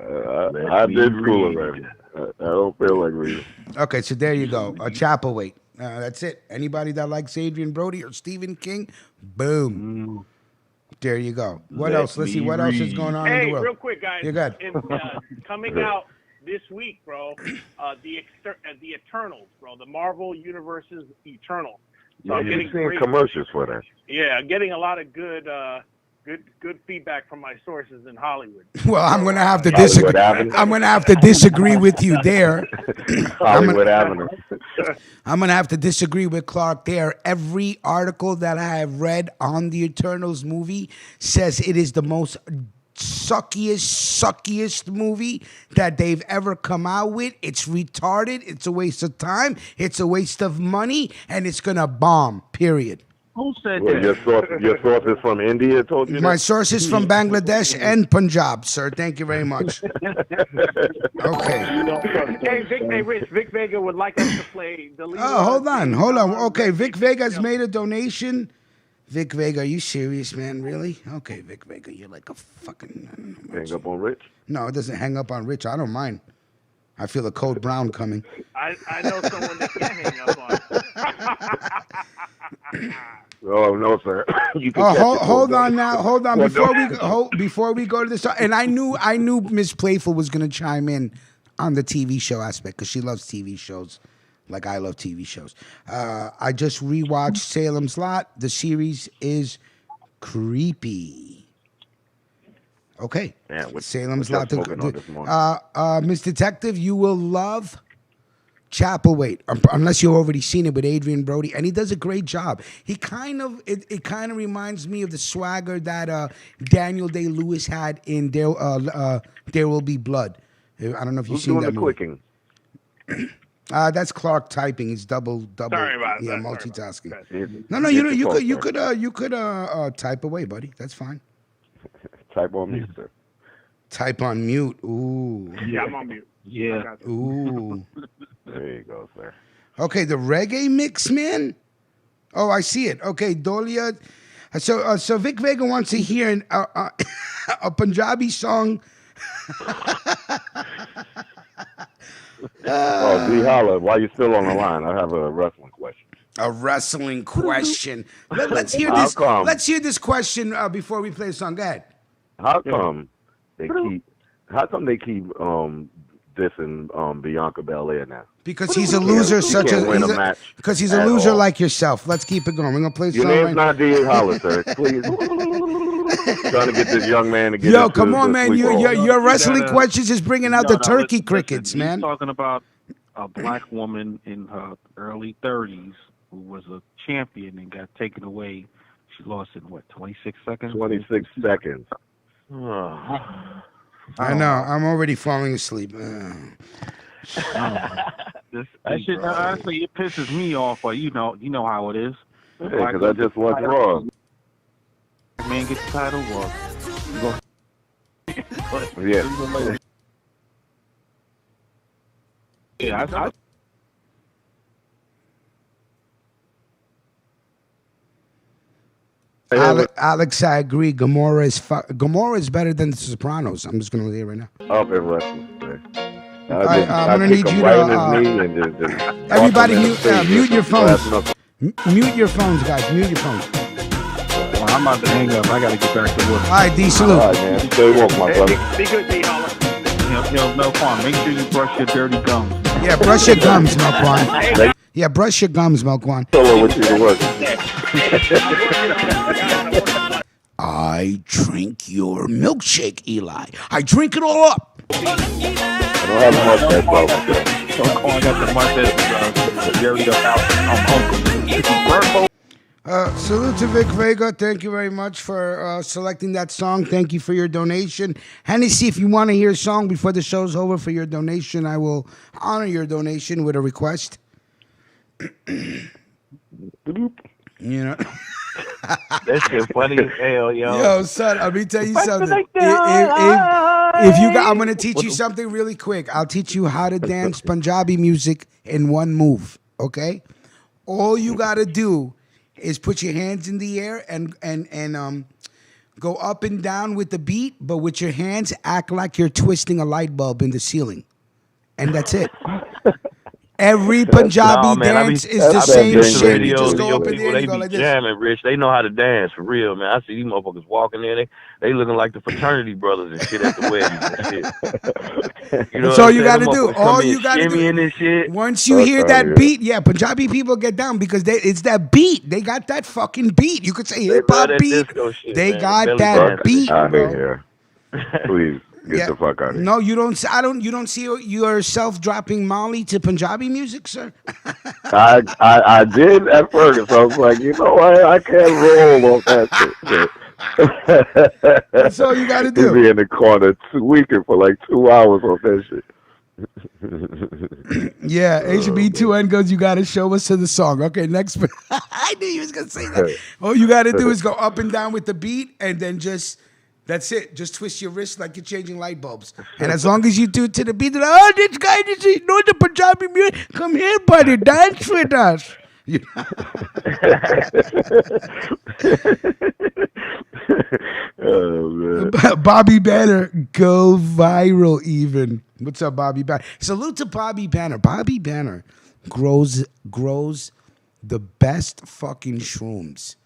I did cool, man. I don't feel like reading. Okay, so there you go. A Chapel Wait. That's it. Anybody that likes Adrian Brody or Stephen King, boom. There you go. What else? Let's see what else is going on in the world. Real quick, guys. You're good. Coming out this week, bro, the Eternals, bro, the Marvel Universe's Eternals. So Yeah, you've seen commercials for that. Yeah, getting a lot of good Good feedback from my sources in Hollywood. Well, I'm gonna have to disagree. I'm gonna have to disagree with you there. Hollywood Avenue. I'm gonna have to disagree with Clark there. Every article that I have read on the Eternals movie says it is the most suckiest movie that they've ever come out with. It's retarded. It's a waste of time. It's a waste of money, and it's gonna bomb. Period. Who said Well, that? your source is from India told you My that? source is from Bangladesh and Punjab, sir. Thank you very much. Okay. Hey, Rich, Vic Vega would like us to play the lead. Oh, hold on. Okay, Vic Vega's made a donation. Vic Vega, are you serious, man? Really? Okay, Vic Vega, you're like a fucking... Hang up on Rich? No, it doesn't hang up on Rich. I don't mind. I feel a Code Brown coming. I know someone that can hang up on. Oh, no, sir. You can Hold on now. Hold on. Before we go to this... And I knew Miss Playful was going to chime in on the TV show aspect because she loves TV shows. Like I love TV shows. I just rewatched Salem's Lot. The series is creepy. Okay. Yeah, Salem's Lot. Miss Detective, you will love Chapelwaite, unless you've already seen it with Adrian Brody, and he does a great job. He kind of reminds me of the swagger that Daniel Day-Lewis had in There Will Be Blood. I don't know if you've seen that movie. Clicking? That's Clark typing. He's double. Sorry about that. Multitasking. No, You could type away, buddy. That's fine. Type on mute, sir. Type on mute. Ooh. Yeah, I'm on mute. Yeah. Ooh. There you go, sir. Okay, the reggae mix, man. Oh, I see it. Okay, Dolia. So Vic Vega wants to hear a Punjabi song. D Holla, while you're still on the line, I have a wrestling question. A wrestling question. Let's hear this. Let's hear this question before we play the song. Go ahead. How come they keep dissing Bianca Belair now? Because he's a loser, because he's a loser like yourself. Let's keep it going. We're gonna play. Your name's not D Holla, sir. Please. Trying to get this young man to get. Yo, come on, man. Your wrestling questions is bringing out the turkey crickets, man. He's talking about a black woman in her early 30s who was a champion and got taken away. She lost in 26 seconds. 26 seconds. I know. I'm already falling asleep. That shit, honestly, it pisses me off. But you know how it is. Because I just watched Raw. Man, get the title. Yeah. Yeah, Alex, I agree. Gamora is better than The Sopranos. I'm just gonna leave it right now. Up in wrestling. I'm gonna need you to. Everybody, mute your phones. Mute your phones, guys. Mute your phones. Well, I'm about to hang up. I gotta get back to work. All right, D. Salute. All right, man. Stay woke, my brother. Be good, D. Holla. Yo, Melquan, make sure you brush your dirty gums. Yeah, brush your gums, Melquan. Yeah, brush your gums, Melquan. Solo with you to work. I drink your milkshake, Eli. I drink it all up. I don't have a mustache, though. I got the mustache. Dirty up out. Salute to Vic Vega. Thank you very much for selecting that song. Thank you for your donation. Hennessy, if you want to hear a song before the show's over for your donation, I will honor your donation with a request. You know, that shit funny as hell, yo. Yo, son, let me tell you something. If you got, I'm gonna teach you something really quick. I'll teach you how to dance Punjabi music in one move. Okay, all you gotta do is put your hands in the air and go up and down with the beat, but with your hands act like you're twisting a light bulb in the ceiling, and that's it. Every Punjabi No, man, dance is that's the that same gangster shit. You radio, just go your up in people, there and they you go be like this. jamming, Rich. They know how to dance for real, man. I see these motherfuckers walking in, they looking like the fraternity brothers and shit at the weddings and shit. You know That's what all I'm you saying? got Them to do. motherfuckers come All in you got to do. shimmying and shit. Once you Fuck hear outta that here. beat, yeah, Punjabi people get down because it's that beat. They got that fucking beat. You could say They hip love hop that beat. disco shit, They man. got Belly that Fuck dancing and beat, out of bro. here. Please get the fuck out of here. No, you don't. You don't see yourself dropping Molly to Punjabi music, sir. I did at first. I was like, you know what? I can't roll off that shit. That's all you got to He'd do. be in the corner tweaking for like 2 hours off that shit. Yeah, HB2N goes, you got to show us to the song. Okay, next. I knew you was going to say that. All you got to do is go up and down with the beat and then that's it. Just twist your wrist like you're changing light bulbs. And as long as you do it to the beat, they're like, oh, this guy doesn't know the Punjabi music. Come here, buddy, dance with us. You Oh, man. Bobby Banner, go viral even. What's up, Bobby Banner? Salute to Bobby Banner. Bobby Banner grows the best fucking shrooms.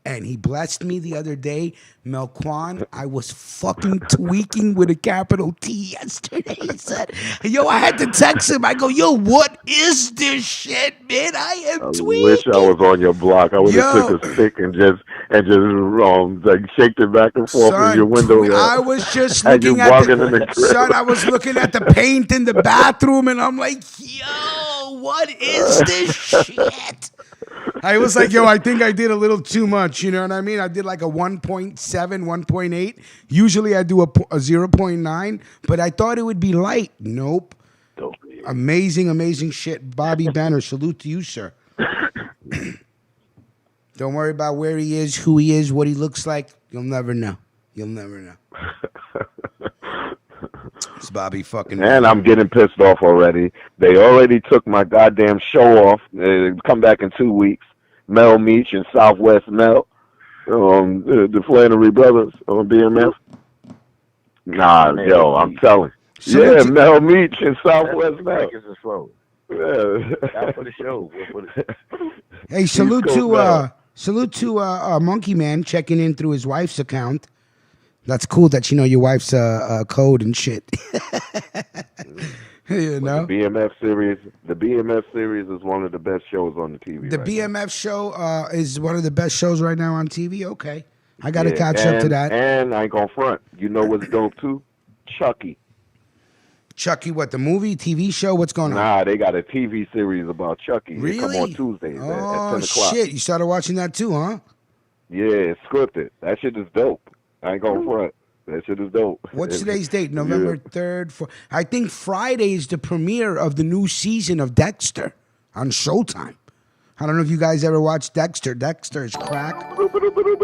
And he blessed me the other day, Melquan. I was fucking tweaking with a capital T yesterday. He said, yo, I had to text him. I go, yo, what is this shit, man? I am tweaking. Wish I was on your block. I would have took a stick and just like shaked it back and forth in your window. I was just Had you looking at walking in the crib. son. I was looking at the paint in the bathroom, and I'm like, yo, what is this shit? I was like, yo, I think I did a little too much. You know what I mean? I did like a 1.7, 1.8. Usually I do a 0.9, but I thought it would be light. Nope. Amazing, amazing shit. Bobby Banner, salute to you, sir. Don't worry about where he is, who he is, what he looks like. You'll never know. You'll never know. It's Bobby fucking. Man, I'm getting pissed off already. They already took my goddamn show off. Come back in 2 weeks. Mel Meach and Southwest Mel. The Flannery Brothers on BMF. Nah, yo, I'm telling. Yeah, Mel Meach and Southwest Mel. Yeah. Not for the show. Hey, salute to Monkey Man checking in through his wife's account. That's cool that you know your wife's code and shit. You know, the BMF series is one of the best shows on the TV. The right BMF now. show is one of the best shows right now on TV. Okay, I got to catch up to that. And I ain't gonna front. You know what's dope too? Chucky. Chucky, what, the movie, TV show? What's going on? Nah, they got a TV series about Chucky. Really? They come on Tuesdays at 10 o'clock. Shit, you started watching that too, huh? Yeah, it's scripted. That shit is dope. I ain't gonna front. That shit is dope. What's today's date? November 3rd. I think Friday is the premiere of the new season of Dexter on Showtime. I don't know if you guys ever watched Dexter. Dexter is crack.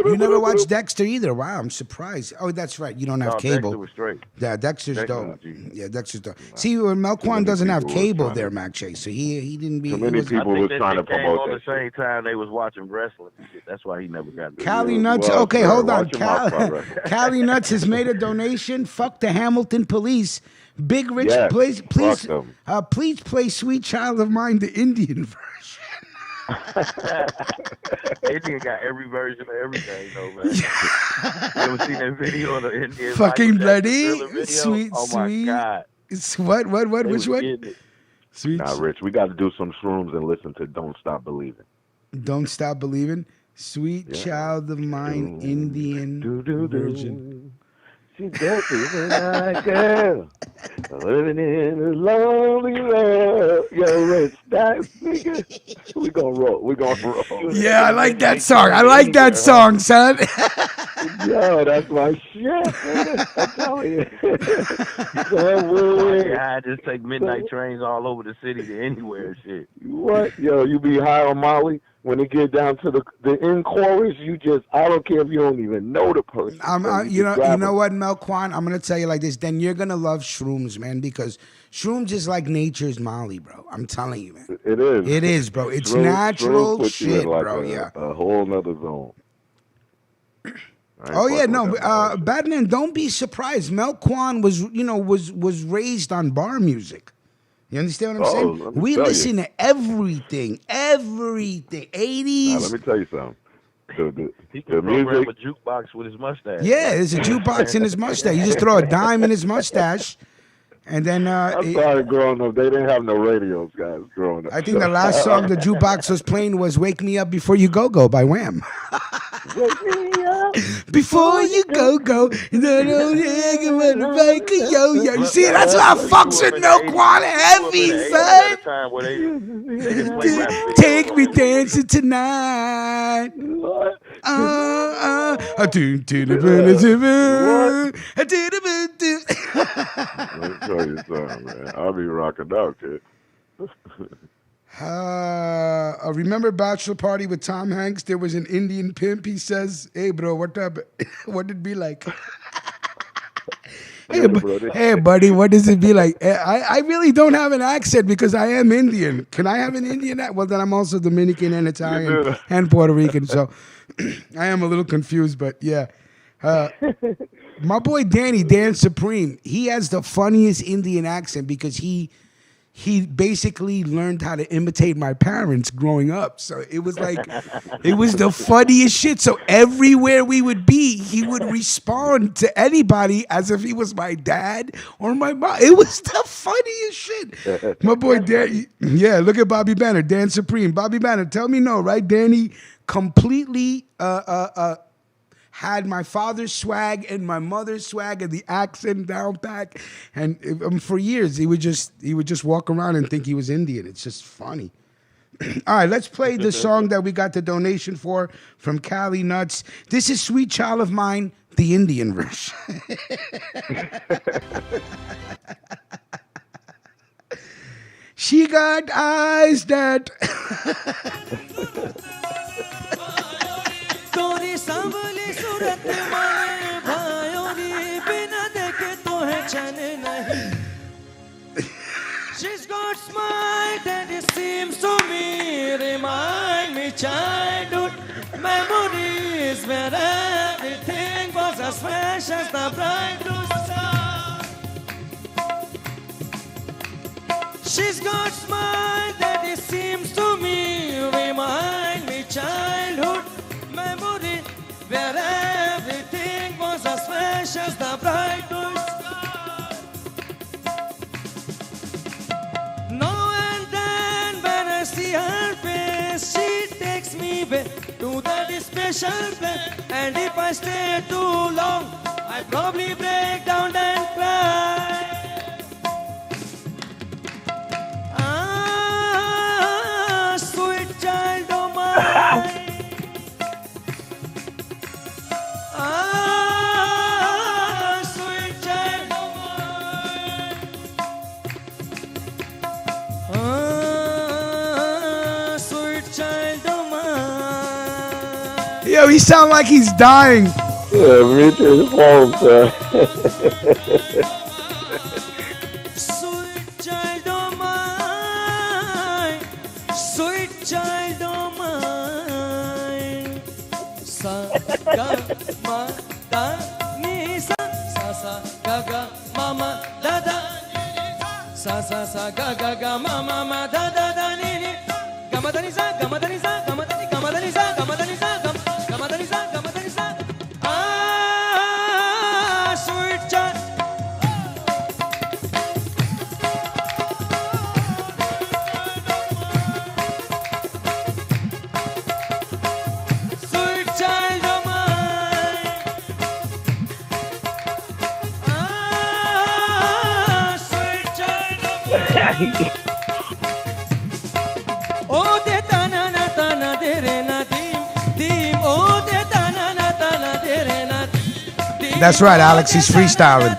You never watched Dexter either. Wow, I'm surprised. Oh, that's right. You don't have cable. Dexter was straight. Yeah, Dexter's Dexter, dope. Yeah, Dexter's dope. See, Melquan doesn't have cable there, Mac Chase, so he didn't be. Too many people was trying to promote on that. the same time they was watching wrestling. That's why he never got. Cali Nuts. Well, Okay, sir, hold on. watch your mouth, brother. Cali Nuts has made a donation. Fuck the Hamilton police. Big Rich, Yes, please fuck play "Sweet Child of Mine," the Indian version. Indian got every version of everything, though, man. You ever seen that video of the Indian? Fucking Michael bloody, Jackson video? sweet, oh my sweet. God. It's what? They Which was one? getting it. Sweet. Nah, Rich, we got to do some shrooms and listen to "Don't Stop Believing." Don't stop believing. Sweet child of mine, Indian virgin. She's dancing like a girl, living in a lonely world. Yo, Rich, that nigga, we gonna roll. Yeah, I like that song. I like that song, son. Yo, that's my shit, nigga. I'm telling you. I just take midnight trains all over the city to anywhere and shit. What? Yo, you be high on Molly? When it get down to the end chorus, I don't care if you don't even know the person. You know what, Melquan? I'm gonna tell you like this. Then you're gonna love shrooms, man, because shrooms is like nature's Molly, bro. I'm telling you, man. It is. It is, bro. It's Shrooms natural puts you in shit, like bro. a whole nother zone. Oh yeah, no, Batman. Don't be surprised. Melquan was raised on bar music. You understand what I'm saying? let me We tell listen to everything. Now, 80s. let me tell you something. He The can program music. a jukebox with his mustache. Yeah, there's a jukebox in his mustache. You just throw a dime in his mustache, and then I started growing up. They didn't have no radios, guys, growing up. I think the last song the jukebox was playing was "Wake Me Up Before You Go Go" by Wham. Wake me up. Before you go go, yo. You see, that's why I fucks with Milk Water heavy, son. Time where they just play rap videos Take on me it. dancing tonight. What? Let me Let me tell you something, man. I'll be rocking out, kid. Remember Bachelor Party with Tom Hanks? There was an Indian pimp. He says, "Hey, bro, what up? What did it be like?" Hey, buddy, what does it be like? I really don't have an accent because I am Indian. Can I have an Indian accent? Well, then I'm also Dominican and Italian and Puerto Rican, so I am a little confused, but yeah. My boy Danny, Dan Supreme, he has the funniest Indian accent because he basically learned how to imitate my parents growing up. So it was like, it was the funniest shit. So everywhere we would be, he would respond to anybody as if he was my dad or my mom. It was the funniest shit. My boy Dan, yeah, look at Bobby Banner, Dan Supreme. Bobby Banner, tell me no, right? Danny completely had my father's swag and my mother's swag and the accent down pat. And for years, he would just walk around and think he was Indian. It's just funny. All right, let's play the song that we got the donation for from Cali Nuts. This is Sweet Child of Mine, the Indian version. She got eyes that... She's got smile that it seems to me remind me childhood memories where everything was as fresh as the bright blue sky. She's got smile that it seems to me remind me childhood memory where everything was as fresh as the bright blue sky. Now and then when I see her face, she takes me back to that special place. And if I stay too long, I probably break down and cry. Ah, sweet child of mine. Yo, he sound like he's dying. Yeah, me too. Sweet child of mine, sweet child of mine. Sa ga ma da ni sa sa ga ga ma ma da da. Sa ga ga ma ma da da da ni ni. Ga ma da ni sa ga ma da ni sa ga ma da ni sa ga ma da ni sa. That's right, Alex. He's freestyling.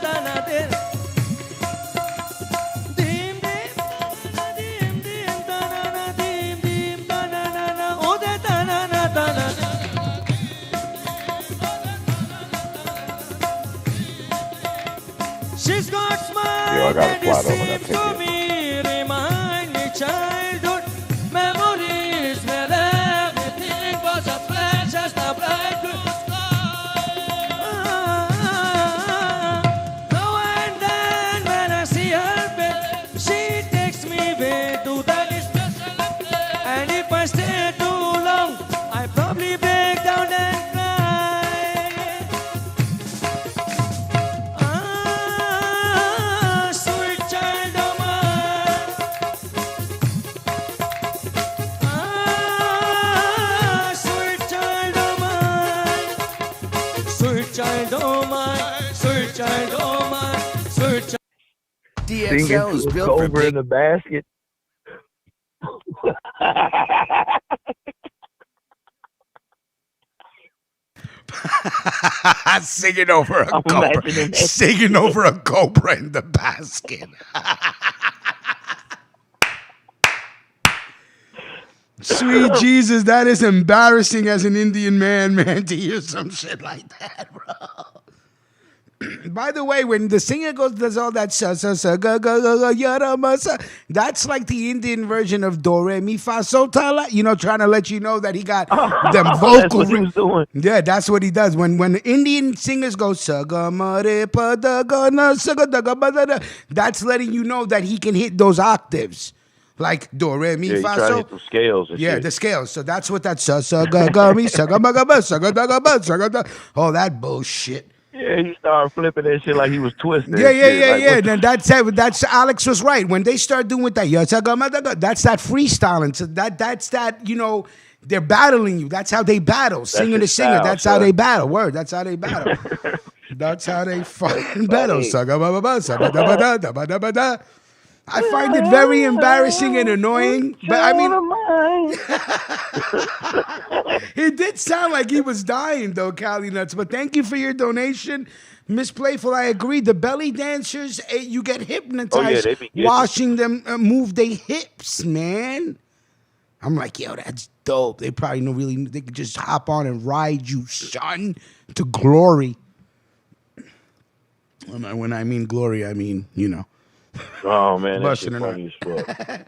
She's got smile. Yo, I gotta fly over that to picture. me, remind me childhood memories where everything was as fresh as the bright blue sky. Now and then when I see her face, she takes me my sweet child, oh my sweet child. Singing DXL is to a built for cobra big. in a basket. Singing over a I'm cobra. imagining that. Singing over a cobra in the basket. Sweet Jesus, that is embarrassing as an Indian man, to hear some shit like that, bro. By the way, when the singer does all that sa sa sa ga ga ga ga yada ma sa, that's like the Indian version of do re mi fa sol ta la. You know, trying to let you know that he got them vocal. That's what he was doing. Yeah, that's what he does. When the Indian singers go sa ga ma re pa da ga na sa ga da ga ba da da, that's letting you know that he can hit those octaves. Like do re mi Yeah, he fa tried to sol. hit some scales and Yeah, shit. the scales. So that's what that sa sa ga ga mi sa ga ma ga ba sa ga da ga ba sa ga da. Oh, that bullshit. Yeah, he started flipping that shit like he was twisting. Yeah. and shit. Like, what the- Then that's Alex was right. When they start doing with that, that's that freestyling. So that's that, they're battling you. That's how they battle. Singer to his singer. style, That's how son. they battle. Word. That's how they battle. That's how they fucking battle. Saga-ba-ba-ba, I find it very embarrassing and annoying. But I mean, it did sound like he was dying, though, Cali Nuts. But thank you for your donation. Miss Playful, I agree. The belly dancers, you get hypnotized they be getting watching them move their hips, man. I'm like, yo, that's dope. They probably they could just hop on and ride you, son, to glory. When I mean glory, I mean, Oh man, that Busting shit it funny as fuck.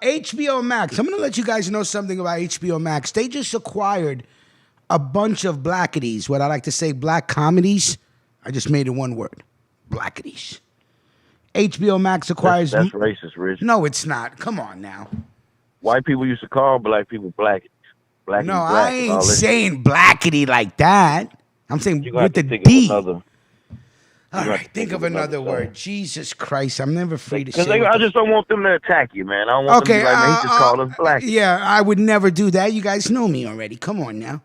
HBO Max. I'm going to let you guys know something about HBO Max. They just acquired a bunch of blackities, what I like to say black comedies. I just made it one word. Blackities. HBO Max acquires... That's racist, Rich. No, it's not. Come on now. White people used to call black people black. Black No, black I and all ain't this saying blackity like that. I'm saying shit. You got with the to think D. of another. All right, think of another word. Jesus Christ, I'm never free to say. Because I just don't want them to attack you, man. I don't want them to be like, man, he just called us black. Yeah, I would never do that. You guys know me already. Come on now.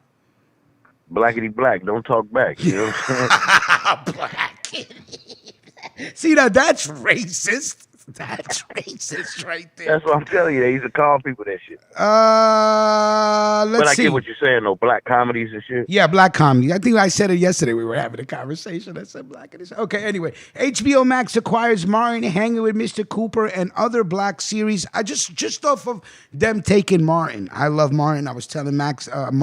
Blackity black, don't talk back. You know what I'm saying? Blackity. See, now that's racist. That's racist right there. That's what I'm telling you. They used to call people that shit. Let's But I see. get what you're saying, though. Black comedies and shit. Yeah, black comedy. I think I said it yesterday. We were having a conversation. I said black. Okay, anyway. HBO Max acquires Martin, Hanging with Mr. Cooper, and other black series. I just off of them taking Martin. I love Martin. I was telling Max, telling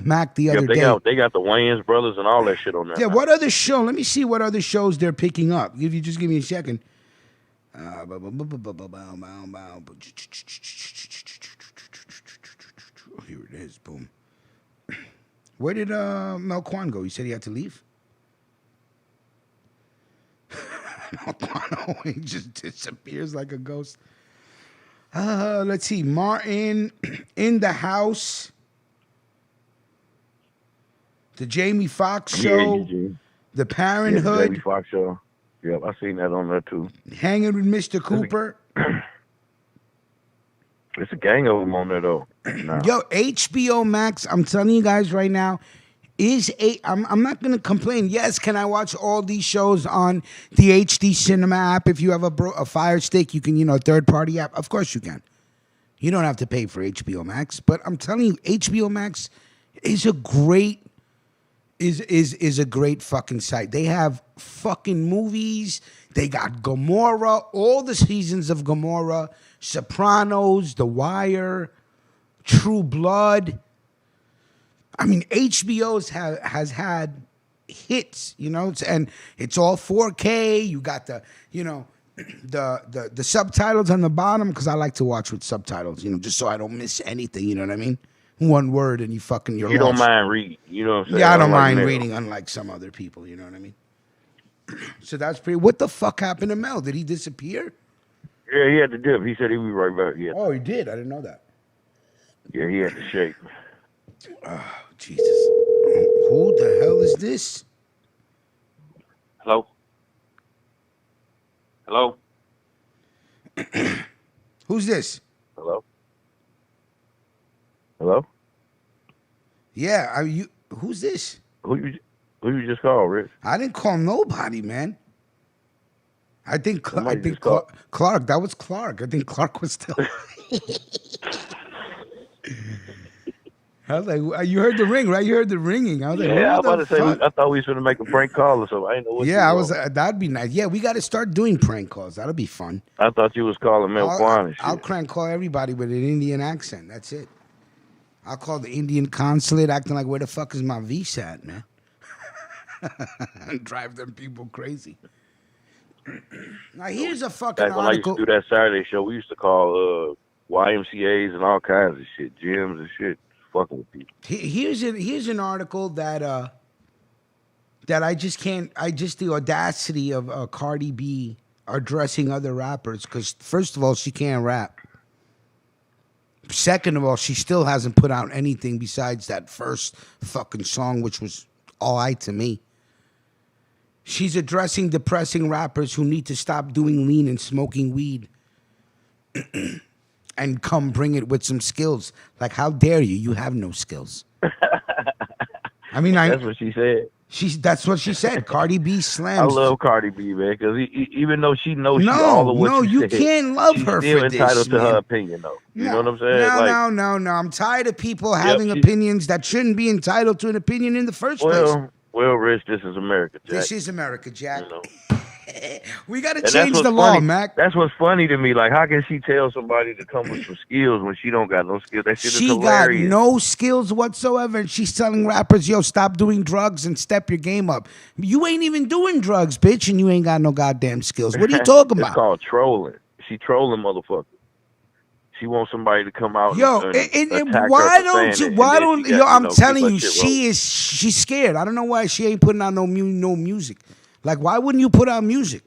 Mac the other day. They got the Wayans brothers and all that shit on there. Yeah, what other show? Let me see what other shows they're picking up. If you just give me a second. Here it is. Boom. Where did Melquan go? You said he had to leave? Melquan always just disappears like a ghost. Let's see. Martin, In the House. The Jamie Foxx Show. The Parenthood. Jamie Foxx Show. Yep, I seen that on there too. Hanging with Mr. Cooper. It's a gang of them on there though. Nah. Yo, HBO Max, I'm telling you guys right now, I'm not gonna complain. Yes, can I watch all these shows on the HD Cinema app? If you have a Fire Stick, you can, a third-party app. Of course you can. You don't have to pay for HBO Max, but I'm telling you, HBO Max is a great is a great fucking site. They have fucking movies. They got Gomorrah, all the seasons of Gomorrah, Sopranos, The Wire, True Blood. I mean, HBO's has had hits, and it's all 4K. You got the subtitles on the bottom because I like to watch with subtitles, just so I don't miss anything. You know what I mean? One word and you're You lost. don't mind reading, you know what I'm saying? Yeah, I don't mind Mel. reading, unlike some other people. You know what I mean? So that's pretty. What the fuck happened to Mel? Did he disappear? Yeah, he had to dip. He said he'd be right back. Yeah. Oh, he did. I didn't know that. Yeah, he had to shake. Oh, Jesus. Who the hell is this? Hello? Hello? Who's this? Hello? Hello? Yeah, who's this? Who you Who you just called, Rich? I didn't call nobody, man. I think Somebody just Clark. That was Clark. I think Clark was still. I was like, you heard the ring, right? You heard the ringing. I was like, Yeah, I was who about the to say, fuck? I thought we was going to make a prank call or something. I didn't know what Yeah, you was. that'd be nice. Yeah, we got to start doing prank calls. That'll be fun. I thought you was calling Mel Kwan and shit. I'll crank call everybody with an Indian accent. That's it. I'll call the Indian consulate acting like, where the fuck is my visa at, man? And drive them people crazy. Now, here's a fucking Back when I used article. to do that Saturday show, we used to call YMCAs and all kinds of shit, gyms and shit, fucking with people. Here's an article that I just can't. The audacity of Cardi B addressing other rappers, because first of all, she can't rap. Second of all, she still hasn't put out anything besides that first fucking song, which was all right to me. She's addressing depressing rappers who need to stop doing lean and smoking weed and come bring it with some skills. Like, how dare you? You have no skills. I mean, that's what she said. That's what she said. Cardi B slams. I love Cardi B, man, because even though she knows she all of what you said, can't love her still for this. entitled to man. her opinion, though. You know what I'm saying? No. I'm tired of people having opinions that shouldn't be entitled to an opinion in the first place. Well, Rich, this is America, Jack. This is America, Jack. You know? We got to change the law, Mac. That's what's funny to me. Like, how can she tell somebody to come with some skills when she don't got no skills? That shit is hilarious. She got no skills whatsoever, and she's telling rappers, yo, stop doing drugs and step your game up. You ain't even doing drugs, bitch, and you ain't got no goddamn skills. What are you talking about? It's called trolling. She trolling motherfuckers. She wants somebody to come out. Yo, and attack why her don't you? Why don't yo? I'm telling you, she's scared. I don't know why she ain't putting out no music. Like, why wouldn't you put out music?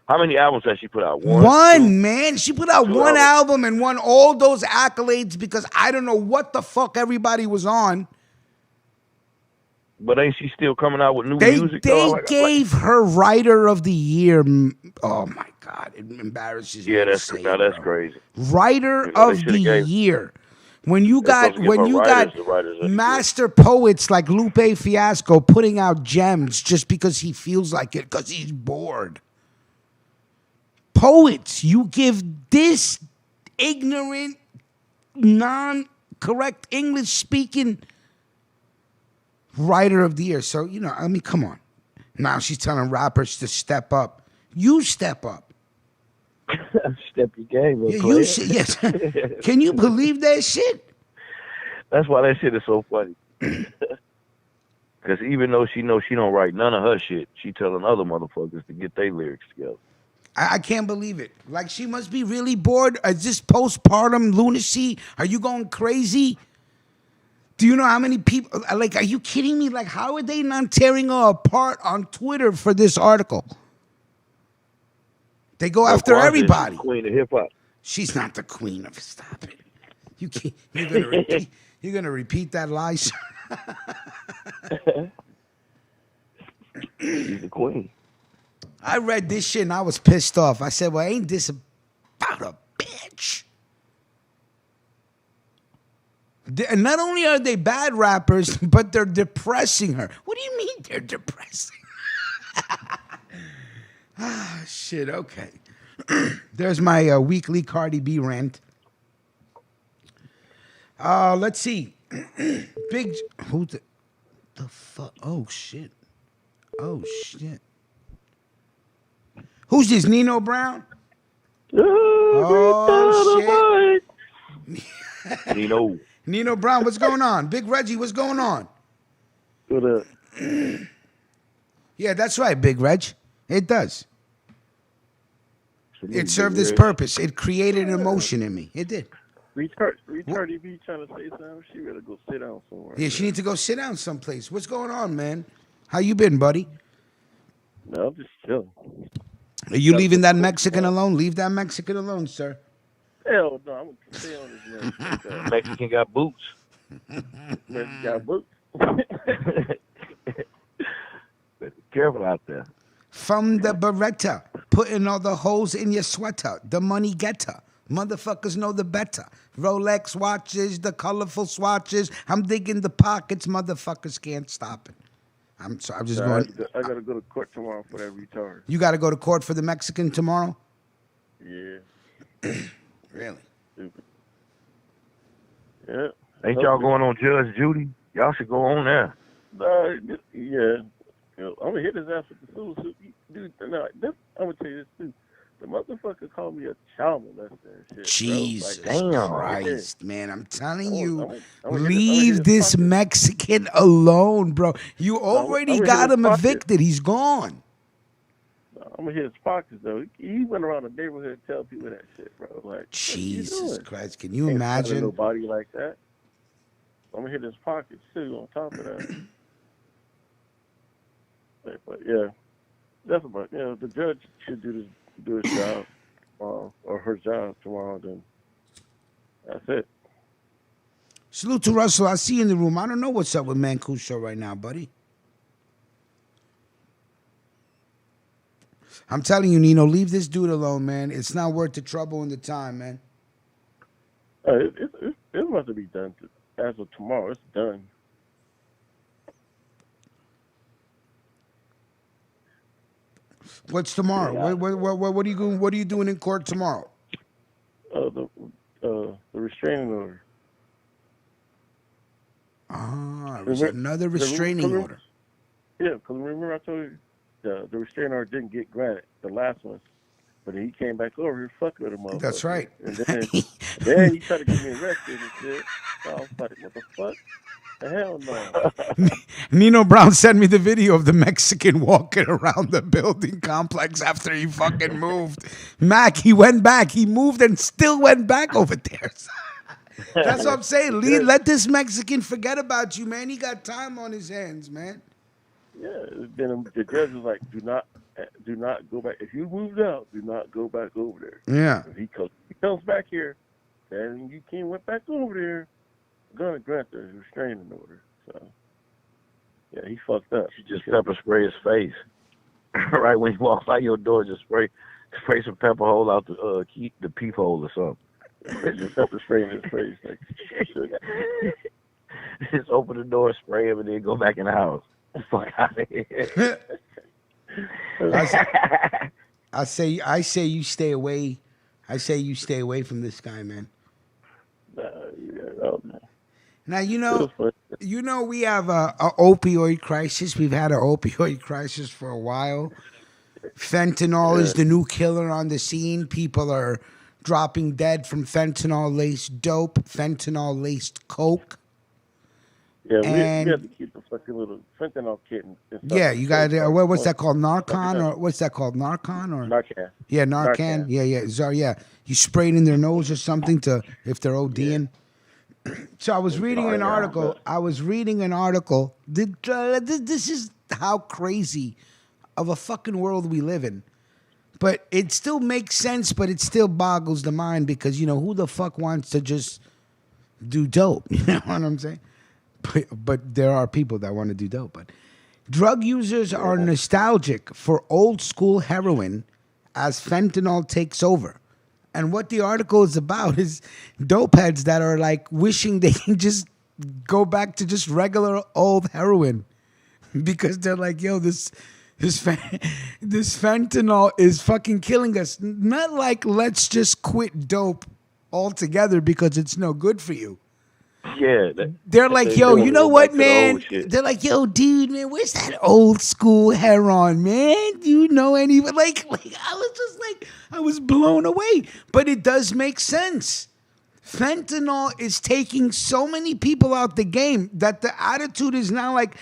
How many albums has she put out? One, man. She put out one album and won all those accolades because I don't know what the fuck everybody was on. But ain't she still coming out with new music? They gave her Writer of the Year. Oh my God, it embarrasses me. Yeah, that's crazy. Writer of the Year. When you got master poets like Lupe Fiasco putting out gems just because he feels like it, because he's bored. Poets, you give this ignorant, non-correct English speaking Writer of the Year. So, I mean, come on. Now she's telling rappers to step up. You step up. Step your game up. Yeah, yes. Can you believe that shit? That's why that shit is so funny. Because even though she knows she don't write none of her shit, she telling other motherfuckers to get their lyrics together. I can't believe it. Like, she must be really bored. Is this postpartum lunacy? Are you going crazy? Do you know how many people, like, are you kidding me? Like, how are they not tearing her apart on Twitter for this article? They go after everybody. She's the queen of hip hop. She's not the queen of, stop it. You can't, you're gonna repeat that lie, sir? She's the queen. I read this shit and I was pissed off. I said, well, ain't this about a bitch? And not only are they bad rappers, but they're depressing her. What do you mean they're depressing? Ah, shit, okay. There's my weekly Cardi B rant. Let's see. Who the fuck? Oh, shit. Who's this, Nino Brown? Oh, shit. Nino Brown, what's going on? Big Reggie, what's going on? What up? Yeah, that's right, Big Reg. It does. It served its purpose. It created an emotion in me. It did. Retarded B trying to say something. She better go sit down somewhere. Yeah, she needs to go sit down someplace. What's going on, man? How you been, buddy? No, I'm just chilling. Are you leaving that Mexican alone? Leave that Mexican alone, sir. Hell no, I'm gonna stay on this man. Mexican got boots. Mexican got boots. Careful out there. From the Beretta, putting all the holes in your sweater, the money getter. Motherfuckers know the better. Rolex watches, the colorful swatches. I'm digging the pockets. Motherfuckers can't stop it. I'm just Nah, going. I gotta go to court tomorrow for that retard. You got to go to court for the Mexican tomorrow. Yeah. Really? Stupid. Yeah. Ain't y'all going on Judge Judy? Y'all should go on there. Yeah. I'm gonna hit his ass with the suit. Dude, no, I'm gonna tell you this too. The motherfucker called me a child molester and shit. Jesus Bro. Christ, man. I'm telling you, I'm gonna leave this Mexican alone, bro. You already got him evicted. He's gone. I'm gonna hit his pockets though. He went around the neighborhood telling people that shit, bro. Like, Jesus Christ, can you Ain't imagine? nobody like that. I'm gonna hit his pockets too. On top of that, but yeah, that's about. The judge should do his job, or her job tomorrow. Then that's it. Salute to Russell. I see you in the room. I don't know what's up with Mancuso right now, buddy. I'm telling you, Nino, leave this dude alone, man. It's not worth the trouble and the time, man. It's about to be done as of tomorrow. It's done. What's tomorrow? Yeah. What are you going? What are you doing in court tomorrow? The restraining order. There's another restraining order. Yeah, because remember I told you the restraining order didn't get granted, the last one. But he came back over here fucking with him. That's right. And then he tried to get me arrested and shit. I was like, what the fuck? The hell no. Nino Brown sent me the video of the Mexican walking around the building complex after he fucking moved. Mac, he went back. He moved and still went back over there. That's what I'm saying. Let this Mexican forget about you, man. He got time on his hands, man. Yeah, then the judge was like, do not go back. If you moved out, do not go back over there. Yeah. If he comes back here, and you went back over there, I'm going to grant the restraining order. So, yeah, he fucked up. You just pepper spray his face. Right when he walks out your door, just spray some pepper hole out the peephole or something. Just pepper spray in his face. Like, just open the door, spray him, and then go back in the house. Fuck out of here. I say you stay away. I say you stay away from this guy, man. Now you know we have a opioid crisis. We've had an opioid crisis for a while. Fentanyl is the new killer on the scene. People are dropping dead from fentanyl-laced dope, fentanyl-laced coke. Yeah, we have to keep the fucking little fentanyl kit. Yeah, you got what's that called? Narcan or what's that called? Narcan or Narcan? Yeah, Narcan. Yeah. You spray it in their nose or something if they're ODing. Yeah. So I was reading an article. This is how crazy of a fucking world we live in. But it still makes sense, but it still boggles the mind because, who the fuck wants to just do dope? You know what I'm saying? But there are people that want to do dope. But drug users are nostalgic for old school heroin as fentanyl takes over. And what the article is about is dope heads that are like wishing they can just go back to just regular old heroin because they're like, yo, this fentanyl is fucking killing us. Not like let's just quit dope altogether because it's no good for you. Yeah. They're like, yo, you know what, man? They're like, yo, dude, man, where's that old school heroin, man? Do you know anyone? Like I was just like, I was blown away. But it does make sense. Fentanyl is taking so many people out the game that the attitude is now like,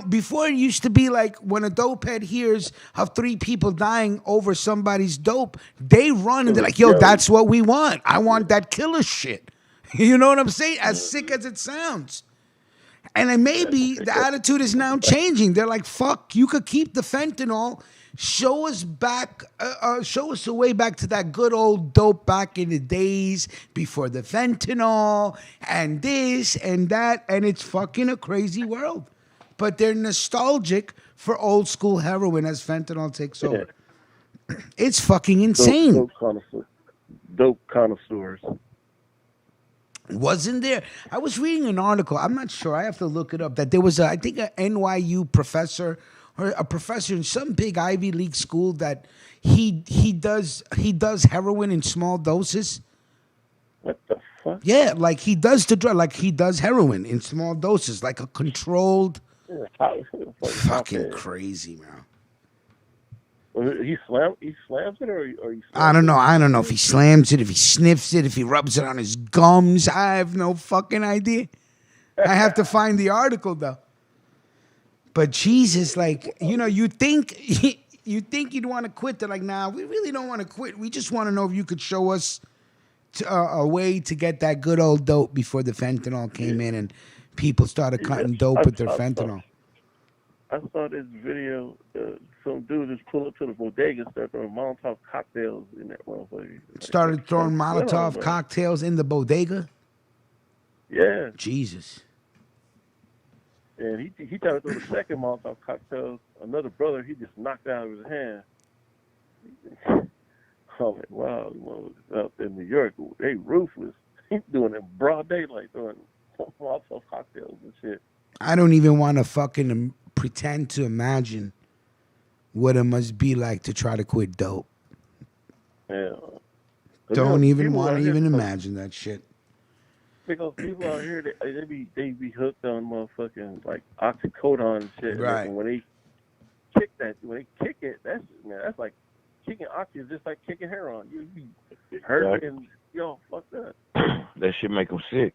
before it used to be like when a dope head hears of 3 people dying over somebody's dope, they run and they're like, yo, that's what we want. I want that killer shit. You know what I'm saying? As sick as it sounds. And then maybe the attitude is now changing. They're like, fuck, you could keep the fentanyl. Show us a way back to that good old dope back in the days before the fentanyl and this and that. And it's fucking a crazy world. But they're nostalgic for old school heroin as fentanyl takes over. It's fucking insane. Dope connoisseurs. Wasn't there? I was reading an article. I'm not sure. I have to look it up. That there was, I think, a NYU professor or a professor in some big Ivy League school that he does heroin in small doses. What the fuck? Yeah, like he does the drug, like he does heroin in small doses, like a controlled. Fucking crazy, man. He slams it, or he I don't know. I don't know if he slams it, if he sniffs it, if he rubs it on his gums. I have no fucking idea. I have to find the article though. But Jesus, like, you know, you think you'd want to quit. They're like, nah, we really don't want to quit. We just want to know if you could show us a way to get that good old dope before the fentanyl came in and people started cutting dope with their fentanyl. I saw this video. Some dude just pulled up to the bodega and started throwing Molotov cocktails in that motherfucker. Started throwing Molotov cocktails in the bodega? Yeah. Jesus. And he tried to throw the second Molotov cocktail. Another brother, he just knocked out of his hand. I'm like, wow, out in New York, they ruthless. He's doing it in broad daylight, throwing Molotov cocktails and shit. I don't even want to fucking pretend to imagine what it must be like to try to quit dope. Yeah. Don't even want to even imagine that shit. Because people out here, they be hooked on motherfucking like oxycodone and shit. Right. And when they kick it, that's like kicking oxy is just like kicking heroin. You be hurt and fuck that. That shit make them sick.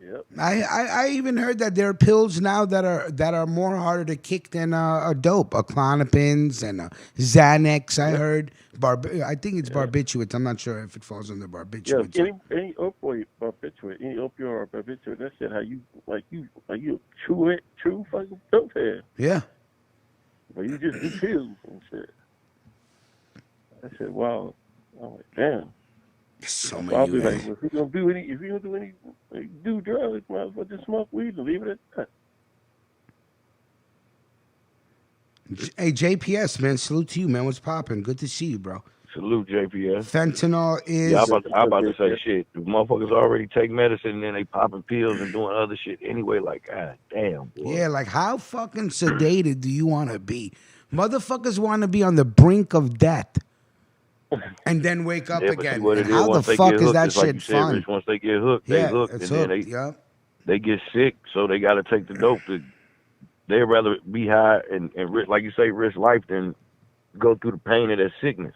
Yep. I even heard that there are pills now that are more harder to kick than a dope, a Klonopins and a Xanax. I heard I think it's barbiturates. I'm not sure if it falls under barbiturates. Yeah, any opioid barbiturate, any opioid or barbiturate, that shit how you true fucking dope head. Yeah. But you just do pills and shit. I said, wow. I'm like, damn. So many. I'll be like, if you're gonna do any, do drugs, might as well just smoke weed and leave it at that. Hey, JPS, man, salute to you, man. What's poppin'? Good to see you, bro. Salute, JPS. Fentanyl is... Yeah, I'm about to say shit. The motherfuckers already take medicine and then they popping pills and doing other shit anyway. Like, god damn, boy. Yeah, like how fucking sedated do you want to be? Motherfuckers want to be on the brink of death and then wake up again. And how the fuck is that shit fun? Rich, once they get hooked, they hooked. And then they get sick, so they got to take the dope. They'd rather be high and like you say, risk life than go through the pain of that sickness.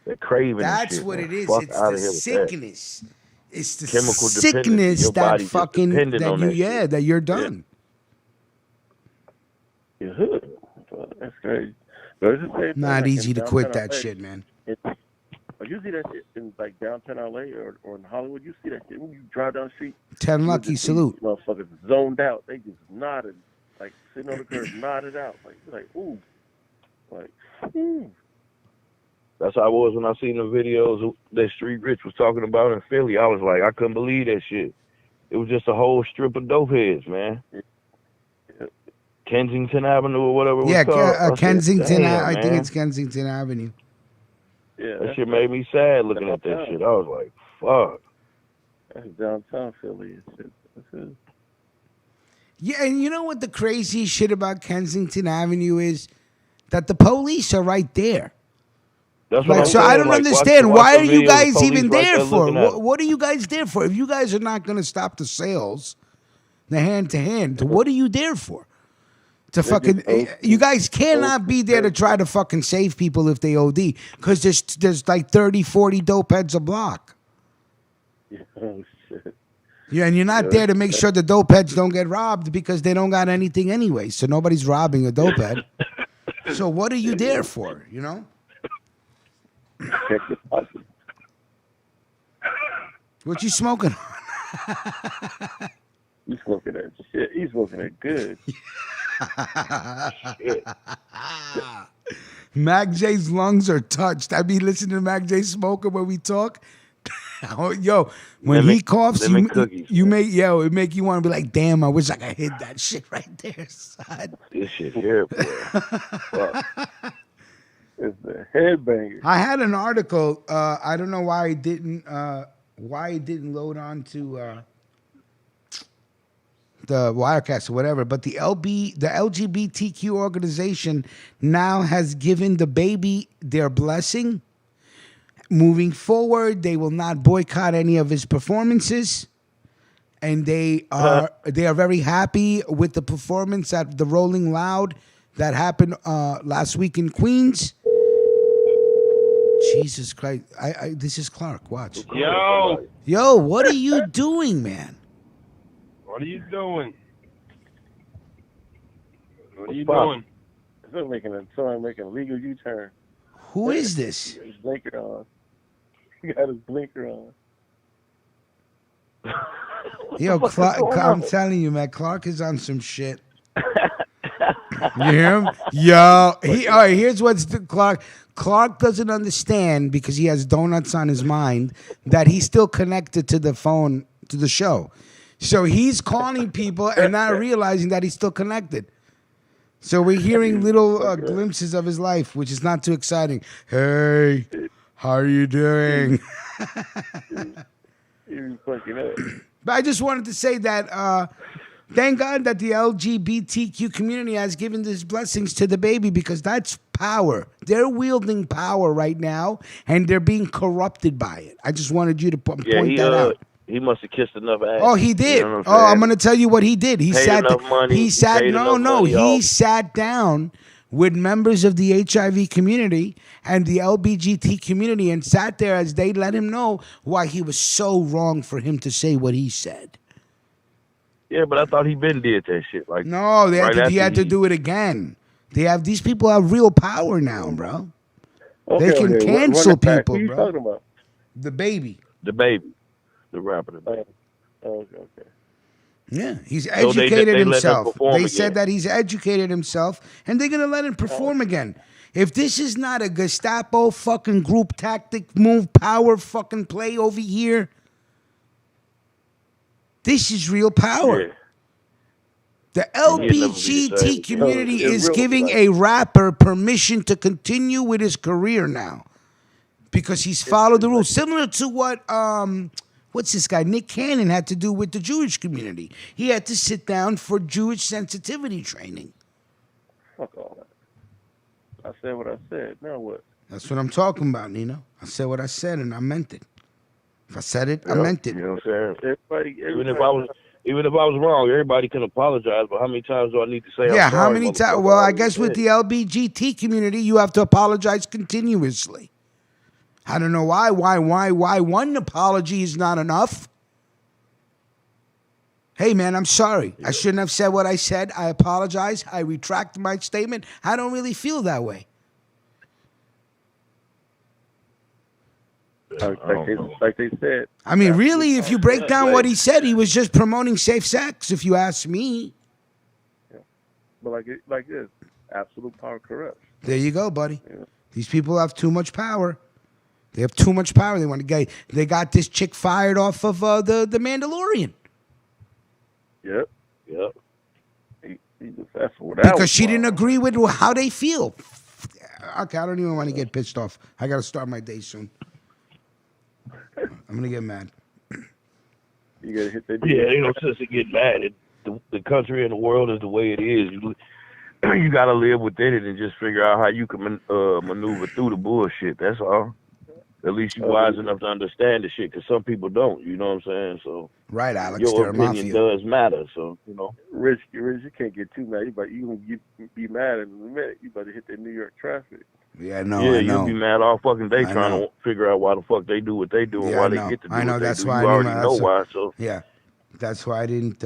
That craving. That's shit, what man. it is. Fuck It's outta the here with sickness. that. It's the Chemical sickness Your that body's fucking dependent on that shit. that you're done. You're hooked. That's crazy. But it's the same thing, Not like easy in to quit downtown that LA. shit, man. You see that shit in like downtown LA or in Hollywood. You see that shit when you drive down the street. 10 lucky, salute. Motherfuckers zoned out. They just nodded, like sitting on the curb, nodded out, like ooh, like. Ooh. That's how I was when I seen the videos that Street Rich was talking about in Philly. I was like, I couldn't believe that shit. It was just a whole strip of dope heads, man. Kensington Avenue or whatever it was called. Kensington. I think it's Kensington Avenue. Yeah, that shit made me sad looking at that shit. I was like, fuck. That's downtown Philly and shit. That's it. Yeah, and you know what the crazy shit about Kensington Avenue is? That the police are right there. That's what I'm so saying. I don't like, understand. watch Why the are you videos, guys police even right there for? looking at it. What are you guys there for? If you guys are not going to stop the sales, the hand-to-hand, what are you there for? To fucking, you guys cannot be there to try to fucking save people if they OD, because there's like 30, 40 dope heads a block. Oh shit. Yeah, and you're not there to make sure the dope heads don't get robbed because they don't got anything anyway. So nobody's robbing a dope head. So what are you there for? You know? What you smoking on? You smoking that shit. He's smoking that good. Mac J's lungs are touched. I be listening to Mac J smoking when we talk. Yo, when he coughs, you make it make you want to be like, damn, I wish I could hit that shit right there, son. This shit here, boy. It's the headbanger. I had an article. I don't know why I why it didn't load on to the Wirecast or whatever, but the LGBTQ organization now has given the baby their blessing. Moving forward, they will not boycott any of his performances, and they are very happy with the performance at the Rolling Loud that happened last week in Queens. Jesus Christ! This is Clark. Watch. Yo, what are you doing, man? What are you doing? What are you doing? Someone making a legal U-turn. Who is this? His blinker on. He got his blinker on. Yo, Clark, I'm telling you, man, Clark is on some shit. You hear him? Yo, all right, here's what's Clark. Clark doesn't understand, because he has donuts on his mind, that he's still connected to the phone, to the show. So he's calling people and not realizing that he's still connected. So we're hearing little glimpses of his life, which is not too exciting. Hey, how are you doing? But I just wanted to say that thank God that the LGBTQ community has given these blessings to the baby, because that's power. They're wielding power right now, and they're being corrupted by it. I just wanted you to point that out. He must have kissed enough ass. Oh, he did. You know I'm going to tell you what he did. He sat down with members of the HIV community and the LBGT community and sat there as they let him know why he was so wrong for him to say what he said. Yeah, but I thought he been did that shit. Like, no, he had to do it again. These people have real power now, bro. They can cancel people, Who you bro. talking about? The baby. The rapper, the baby. Okay. Yeah, he's educated himself. They said again. that he's educated himself, and they're going to let him perform again. If this is not a Gestapo fucking group tactic move, power fucking play over here, this is real power. Yeah. The LBGT community is giving a rapper permission to continue with his career now, because he's followed the rules. Similar to what what's this guy, Nick Cannon, had to do with the Jewish community. He had to sit down for Jewish sensitivity training. Fuck all that. I said what I said. Now what? That's what I'm talking about, Nino. I said what I said, and I meant it. If I said it, I meant it. You know what I'm saying? Everybody. Even if I was wrong, everybody can apologize. But how many times do I need to say? Yeah, I'm sorry, how many times? Well, I guess with the LBGT community, you have to apologize continuously. I don't know why. Why one apology is not enough? Hey, man, I'm sorry. I shouldn't have said what I said. I apologize. I retract my statement. I don't really feel that way. Like they said. I mean, really, if you break down what he said, he was just promoting safe sex, if you ask me. Yeah. But like this, absolute power corrupts. There you go, buddy. Yeah. These people have too much power. They have too much power. They want to get. They got this chick fired off of the Mandalorian. Yep. Because she didn't agree with how they feel. Okay, I don't even want to get pissed off. I got to start my day soon. I'm gonna get mad. You gotta hit that. Yeah, ain't no sense to get mad. The country and the world is the way it is. You gotta live within it and just figure out how you can maneuver through the bullshit. That's all. At least you're wise enough to understand the shit, because some people don't. You know what I'm saying? So right, Alex. Your opinion does matter. So Rich, you can't get too mad. You be mad in a minute. You better hit that New York traffic. Yeah, no, yeah, I know. You'll be mad all fucking day trying to figure out why the fuck they do what they do and why they get to do what they do. You already know why. So yeah, that's why I didn't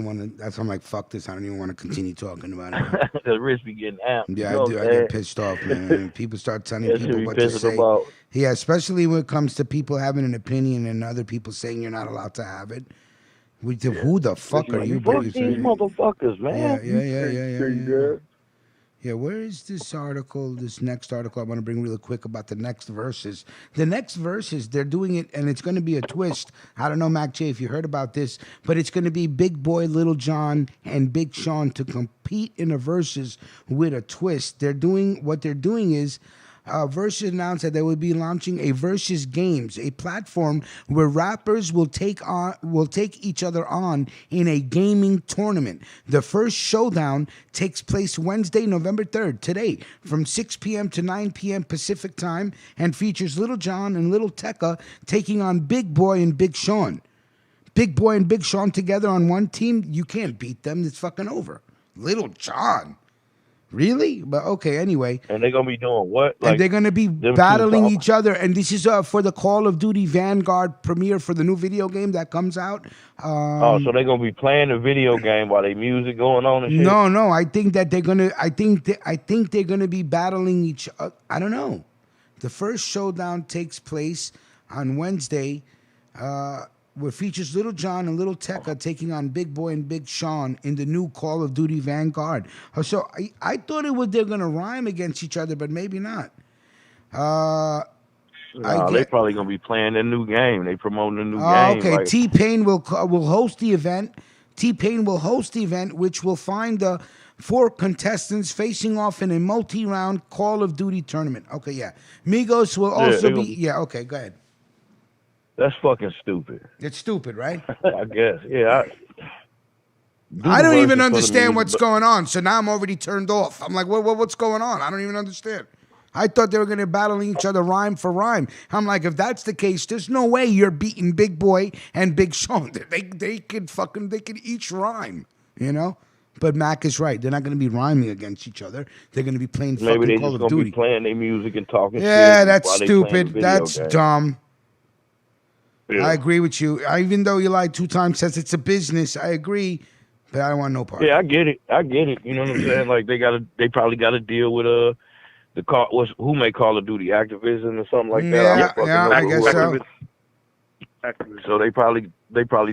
want to. That's why I'm like, fuck this. I don't even want to continue talking about it. Because Rich be getting amped. Yeah, I do. I get pissed off, man. People start telling people what to say. Yeah, especially when it comes to people having an opinion and other people saying you're not allowed to have it. Who the fuck are you? Fuck these motherfuckers, man. Yeah. Yeah, where is this article, this next article I want to bring really quick about the next verses. The next verses, they're doing it, and it's going to be a twist. I don't know, Mac J, if you heard about this, but it's going to be Big Boy, Little John, and Big Sean to compete in a verses with a twist. What they're doing is Versus announced that they will be launching a Versus Games, a platform where rappers will take each other on in a gaming tournament. The first showdown takes place Wednesday, November 3rd, today, from 6 p.m. to 9 p.m. Pacific time, and features Little John and Little Tekka taking on Big Boy and Big Sean. Big Boy and Big Sean together on one team, you can't beat them. It's fucking over. Little John. Really? But okay, anyway. And they're going to be doing what? And they're going to be battling each other. And this is for the Call of Duty Vanguard premiere for the new video game that comes out. So they're going to be playing the video game while they music going on and shit? No. I think that they're going to, I think they're going to be battling each other. I don't know. The first showdown takes place on Wednesday, where features Little John and Little Tekka taking on Big Boy and Big Sean in the new Call of Duty Vanguard. So I thought they're going to rhyme against each other, but maybe not. They're probably going to be playing a new game. They promoting a new game. Okay, like, T-Pain will host the event. T-Pain will host the event, which will find the 4 contestants facing off in a multi-round Call of Duty tournament. Okay, yeah. Migos will also be... Yeah, okay, go ahead. That's fucking stupid. It's stupid, right? I guess, yeah. I don't even understand what's going on, so now I'm already turned off. I'm like, what's going on? I don't even understand. I thought they were going to battle each other rhyme for rhyme. I'm like, if that's the case, there's no way you're beating Big Boy and Big Sean. They could each rhyme, you know? But Mac is right. They're not going to be rhyming against each other. They're going to be playing fucking Call of Duty. Maybe they're just going to be playing their music and talking shit. Yeah, that's stupid. That's dumb. Yeah. I agree with you. Even though you lied 2 times, says it's a business. I agree, but I don't want no part. Yeah, I get it. You know what I'm saying? Like they probably got to deal with who make Call of Duty, Activision or something like that. Yeah, I guess so. So they probably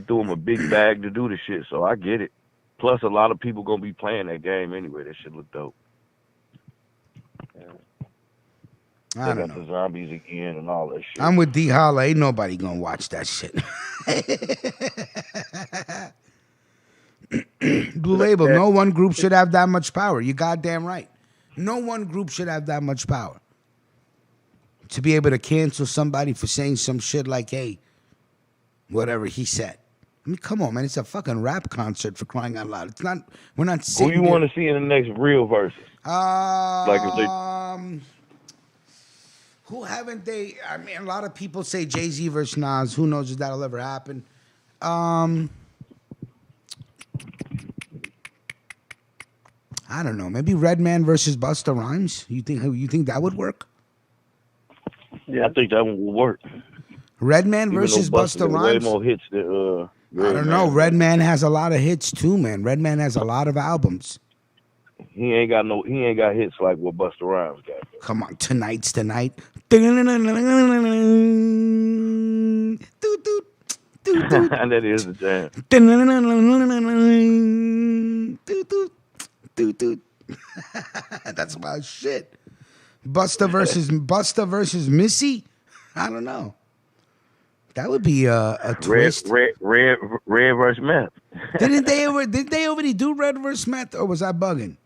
threw them a big bag to do the shit. So I get it. Plus, a lot of people gonna be playing that game anyway. That shit look dope. Yeah. I don't know. The zombies again and all that shit. I'm with D Holla. Ain't nobody gonna watch that shit. Blue Label. No one group should have that much power. You goddamn right. No one group should have that much power to be able to cancel somebody for saying some shit like, "Hey, whatever he said." I mean, come on, man. It's a fucking rap concert, for crying out loud. It's not. We're not sitting. Who you want to see in the next real verses? Like if they. Who haven't they? I mean, a lot of people say Jay-Z versus Nas. Who knows if that'll ever happen? I don't know. Maybe Redman versus Busta Rhymes. You think that would work? Yeah, I think that one will work. Redman versus Busta Rhymes. Way more hits than I don't know. Redman has a lot of hits too, man. Redman has a lot of albums. He ain't got hits like what Busta Rhymes got. Come on, Tonight's the Night. That is the jam. That's about shit. Busta versus Missy. I don't know. That would be a twist. Red versus Meth. Did they already do Red versus Meth, or was I bugging?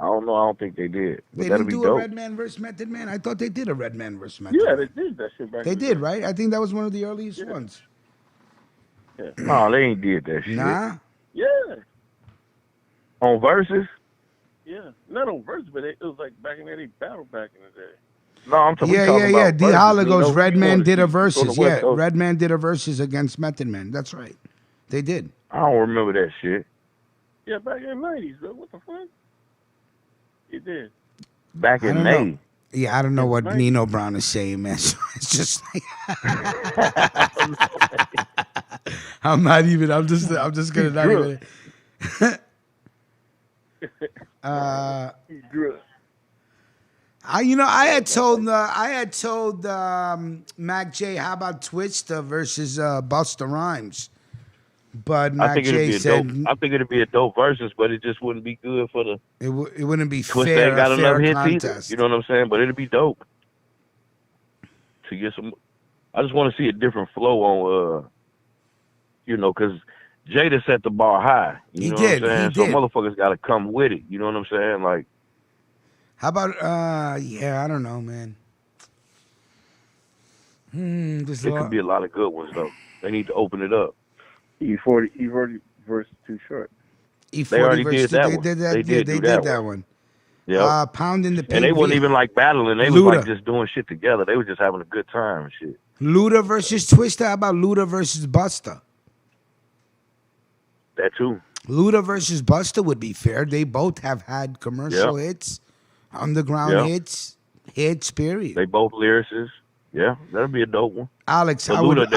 I don't know. I don't think they did. They didn't do a Redman versus Method Man? I thought they did a Redman versus Method Man. Yeah, they did that shit back They did, right? I think that was one of the earliest ones. Yeah. No, they ain't did that shit. Nah? Yeah. On Versus? Yeah. Not on Versus, but it was like back in the day, battle back in the day. No, I'm talking about D Holla goes, Redman did a versus. Yeah, Redman did a versus against Method Man. That's right. They did. I don't remember that shit. Yeah, back in the 90s, bro. What the fuck? It did. Back in May. Yeah, I don't know what Nino Brown is saying, man. So it's just like I'm just gonna not even I had told Mac J, how about Twista versus Busta Rhymes? But Mac J said, I think it'd be a dope versus, but it just wouldn't be good for the. It wouldn't be Twista fair. Ain't got enough hits contest. either. You know what I'm saying? But it'd be dope to get some. I just want to see a different flow on, because Jada set the bar high. You know what I'm saying? So motherfuckers got to come with it. You know what I'm saying? Like, How about I don't know, man. There could be a lot of good ones though. They need to open it up. E40 versus Too Short. E40 they already versus did that they one. did that. They did that one. Yeah. Pounding the Pink. And they wasn't even like battling. They was like just doing shit together. They was just having a good time and shit. Luda versus Twista. How about Luda versus Busta? That too. Luda versus Busta would be fair. They both have had commercial hits, underground hits, period. They both lyricists. Yeah, that'd be a dope one. Alex, Luda,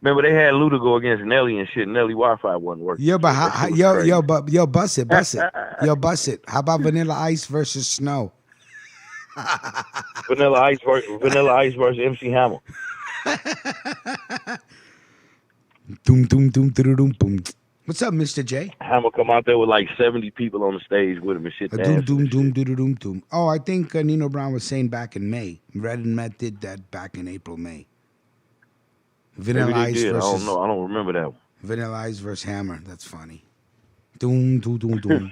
remember they had Luda go against Nelly and shit. Nelly Wi-Fi wasn't working. Yeah, but bust it. Bust it. How about Vanilla Ice versus Snow? Vanilla Ice versus MC Hammer. Doom doom doom doom doom boom. What's up, Mr. J? Hammer come out there with like 70 people on the stage with him and shit. Doom doom doom doom doom doom. Oh, I think Nino Brown was saying back in May. Red and Met did that back in April, May. Vanilla Ice versus. I don't know. I don't remember that one. Vanilla Ice versus Hammer. That's funny. Doom doom doom doom.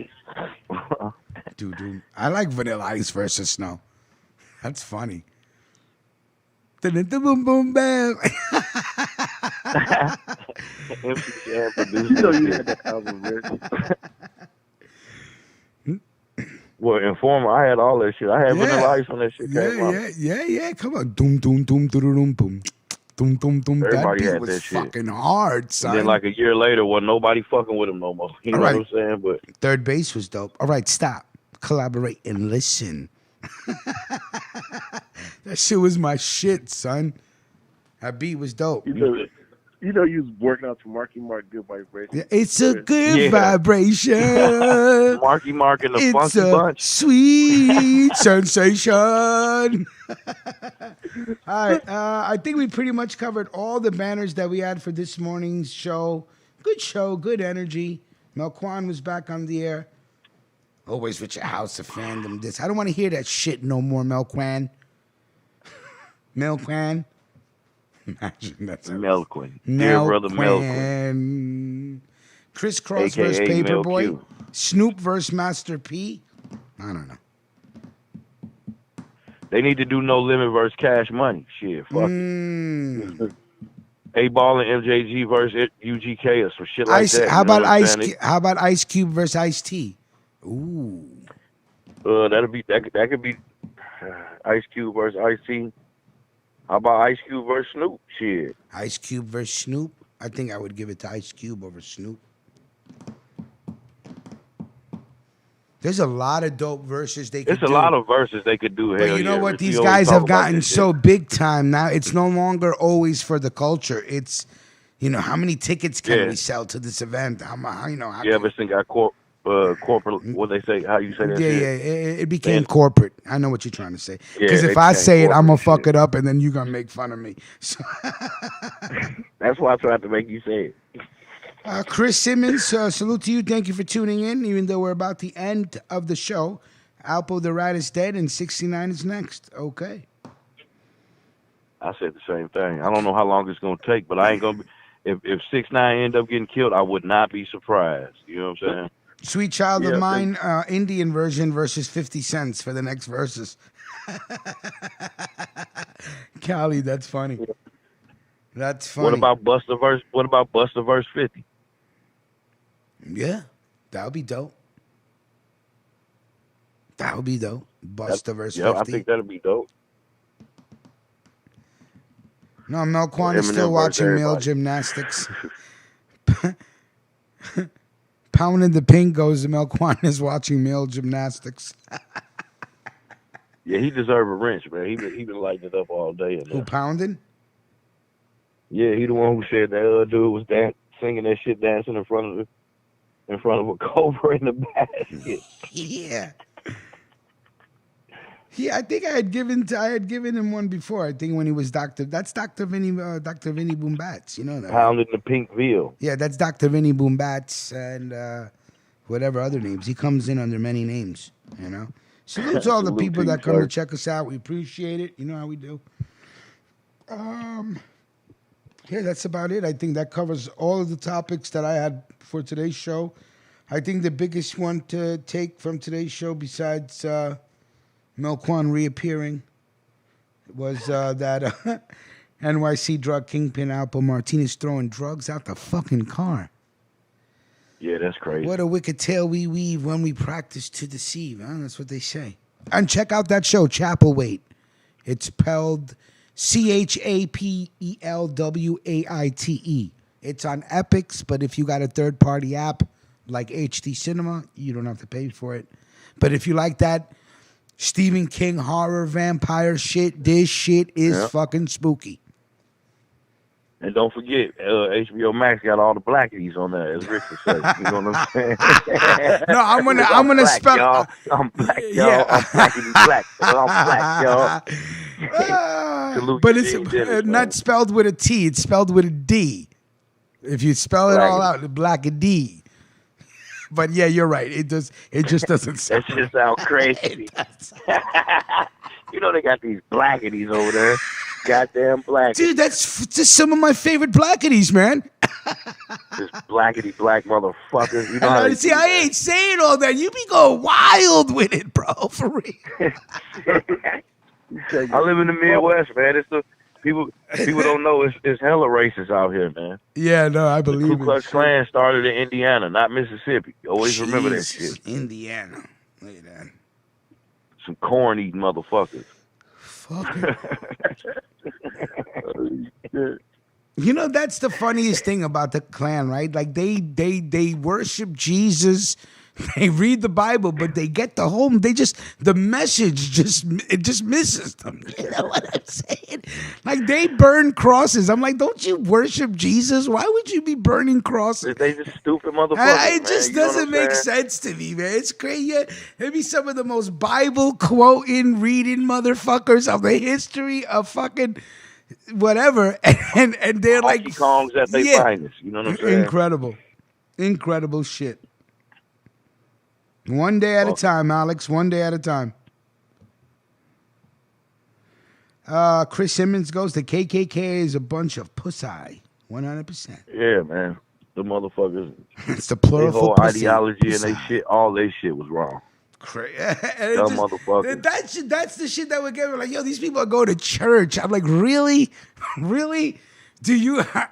Doom doom. I like Vanilla Ice versus Snow. That's funny. Boom boom bam. Well, Informer, I had all that shit. I had Vanilla Ice when that shit came out. Yeah. Come on. Doom doom doom doom boom. Doom doom doom. Everybody that had was that shit. Fucking hard, son. And then like a year later, wasn't nobody fucking with him no more. You know what I'm saying? But Third Base was dope. All right, stop. Collaborate and listen. That shit was my shit, son. That beat was dope. You know you was working out to Marky Mark Good Vibration. Yeah, it's a good vibration. Marky Mark and the Funky Bunch. Sweet sensation. All right. I think we pretty much covered all the banners that we had for this morning's show. Good show, good energy. Melquan was back on the air. Always with your house of fandom. I don't want to hear that shit no more, Melquan. Melquan. Imagine that's Melquan. Dear brother Melquan. Criss Cross versus Paperboy. Snoop versus Master P. I don't know. They need to do No Limit versus Cash Money. Shit, fuck it. A-Ball and MJG versus UGK or some shit like that. How about Ice Cube versus Ice-T? Ooh. That could be Ice Cube versus Ice-T. How about Ice Cube versus Snoop? Shit. Ice Cube versus Snoop? I think I would give it to Ice Cube over Snoop. There's a lot of dope verses they could do. There's a lot of verses they could do. But you know what? These guys have gotten so big time now. It's no longer always for the culture. It's, how many tickets can we sell to this event? This thing got corporate. What they say? How you say that? It became corporate. I know what you're trying to say. Because if I say it, I'm gonna fuck it up, and then you're gonna make fun of me. So that's why I tried to make you say it. Chris Simmons, salute to you. Thank you for tuning in. Even though we're about the end of the show, Alpo the Rat is dead, and 69 is next. Okay. I said the same thing. I don't know how long it's gonna take, but I ain't gonna. If 6ix9ine end up getting killed, I would not be surprised. You know what I'm saying? Sweet Child of Mine, Indian version versus 50 Cents for the next verses. Cali, that's funny. That's funny. What about Busta verse 50? Yeah, that would be dope. Busta verse 50. I think that'd be dope. No, Melquan is still watching male gymnastics. Pounding the Pink goes to Melquan is watching male gymnastics. Yeah, he deserve a wrench, man. He been lighting it up all day. Who Pounding? Yeah, he the one who said that dude was singing that shit, dancing in front of a cobra in the basket. Yeah. Yeah, I think I had given him one before. I think when he was Dr. Vinny Boom Bats. You know that. Pounding the Pinkville. Yeah, that's Dr. Vinny Boom Bats and whatever other names. He comes in under many names, Salute to all the people that come to check us out. We appreciate it. You know how we do. Yeah, that's about it. I think that covers all of the topics that I had for today's show. I think the biggest one to take from today's show, besides Milquan reappearing. Was that NYC drug kingpin Alpo Martinez throwing drugs out the fucking car. Yeah, that's crazy. What a wicked tale we weave when we practice to deceive. Huh? That's what they say. And check out that show, Chapelwaite. It's spelled CHAPELWAITE. It's on Epics, but if you got a third-party app like HD Cinema, you don't have to pay for it. But if you like that Stephen King horror vampire shit, this shit is fucking spooky. And don't forget, HBO Max got all the blackies on there, as Rick would say. You know what I'm saying? No, I'm gonna black, spell. Y'all. I'm black, y'all. Yeah. I'm blackity black. I'm black, y'all. But it's not spelled with a T. It's spelled with a D. If you spell it all out, black a D. But yeah, you're right. It just doesn't sound. That shit sound crazy. You know they got these blackities over there. Goddamn black. Dude, that's just some of my favorite blackities, man. This blackity black motherfuckers. You know how see, I ain't saying all that. You be going wild with it, bro. For real. I live in the Midwest, man. It's the people don't know it's hella racist out here, man. Yeah, no, I believe it. The Ku Klux Klan started in Indiana, not Mississippi. Always remember that shit. Indiana. Look at that. Some corn-eating motherfuckers. You know, that's the funniest thing about the Klan, right? Like they worship Jesus, they read the Bible, but they get the message just misses them. You know what I'm saying? Like they burn crosses. I'm like, don't you worship Jesus? Why would you be burning crosses? They just stupid motherfuckers. It just doesn't make sense to me, man. It's crazy. Maybe some of the most Bible quoting, reading motherfuckers of the history of fucking whatever, and they're like Kongs at their finest. You know what I'm saying? Incredible shit. One day at a time, Alex. One day at a time. Chris Simmons goes, the KKK is a bunch of pussy. 100%. Yeah, man. The motherfuckers. It's the plural for pussy. Ideology and they shit, all they shit was wrong. Dumb motherfuckers. That's the shit that would get me like, yo, these people go to church. I'm like, really? Really?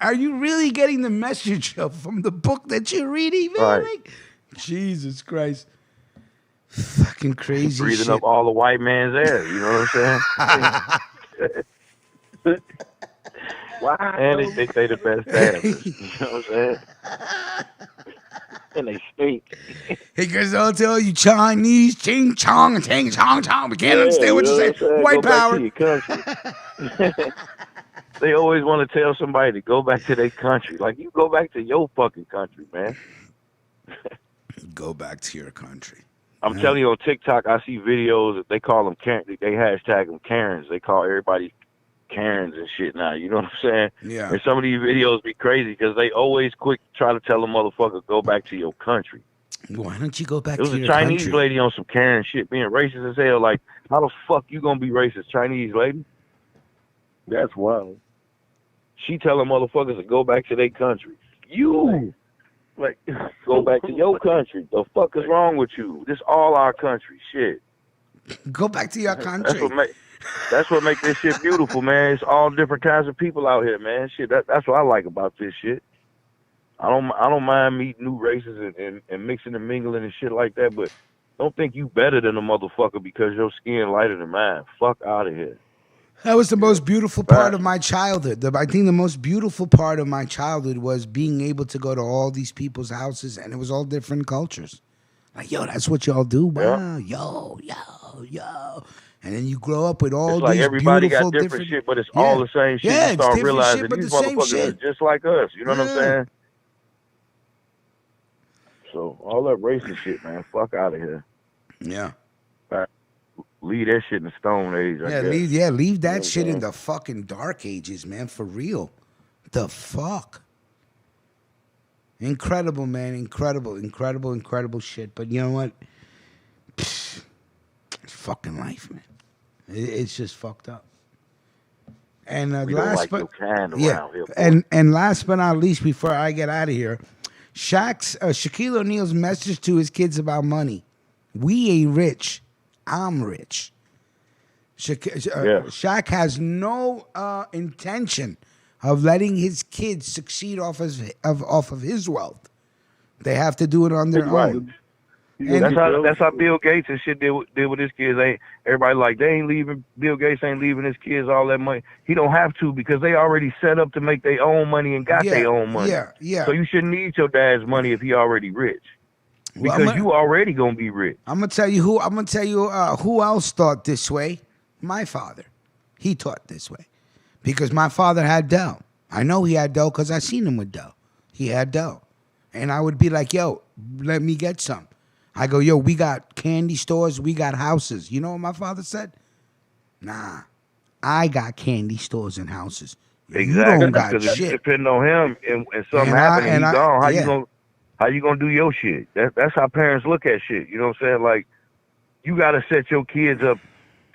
Are you really getting the message from the book that you're reading, man? Right. Like, Jesus Christ. Fucking crazy breathing shit. up all the white man's air, you know what I'm saying? Wow. And they think they the best dancers, you know what I'm saying? And they stink. Because they'll tell you Chinese, ching chong, ting chong chong. We can't understand what you're saying. White power. They always want to tell somebody to go back to their country. Like, you go back to your fucking country, man. Go back to your country. I'm telling you, on TikTok, I see videos that they call them Karen. They hashtag them Karens. They call everybody Karens and shit now. You know what I'm saying? Yeah. And some of these videos be crazy because they always quick try to tell a motherfucker, go back to your country. Why don't you go back to your country? It was a Chinese lady on some Karen shit being racist as hell. Like, how the fuck you gonna be racist, Chinese lady? That's wild. She telling motherfuckers to go back to their country. You, like, go back to your country. The fuck is wrong with you? This all our country. Shit. Go back to your country. That's what make this shit beautiful, man. It's all different kinds of people out here, man. Shit, that's what I like about this shit. I don't mind meeting new races and mixing and mingling and shit like that, but don't think you better than a motherfucker because your skin lighter than mine. Fuck out of here. That was the most beautiful part of my childhood. I think the most beautiful part of my childhood was being able to go to all these people's houses, and it was all different cultures. Like, yo, that's what y'all do? Wow, yo. And then you grow up with all like these everybody beautiful got different shit, but it's all the same shit. Yeah, you start it's realizing shit, but these the same motherfuckers shit. are just like us. You know what I'm saying? So all that racist shit, man, fuck out of here. Yeah. Leave that shit in the Stone Age. Leave that shit in the fucking Dark Ages, man. For real. The fuck. Incredible, man. Incredible shit. But you know what? It's fucking life, man. It's just fucked up. And last but not least, before I get out of here, Shaquille O'Neal's message to his kids about money: we ain't rich, I'm rich. Shaq has no intention of letting his kids succeed off of his wealth. They have to do it on their own. And that's how Bill Gates and shit did with his kids. Everybody like Bill Gates ain't leaving his kids all that money. He don't have to because they already set up to make their own money and got their own money. Yeah. So you shouldn't need your dad's money if he already rich. Because you already gonna be rich. I'm gonna tell you who else thought this way. My father. He thought this way. Because my father had dough. I know he had dough because I seen him with dough. He had dough. And I would be like, yo, let me get some. I go, yo, we got candy stores, we got houses. You know what my father said? Nah, I got candy stores and houses. Exactly. You don't got because shit. It depends on him and something happens and he's gone. How you gonna do your shit? That's how parents look at shit. You know what I'm saying? Like, you gotta set your kids up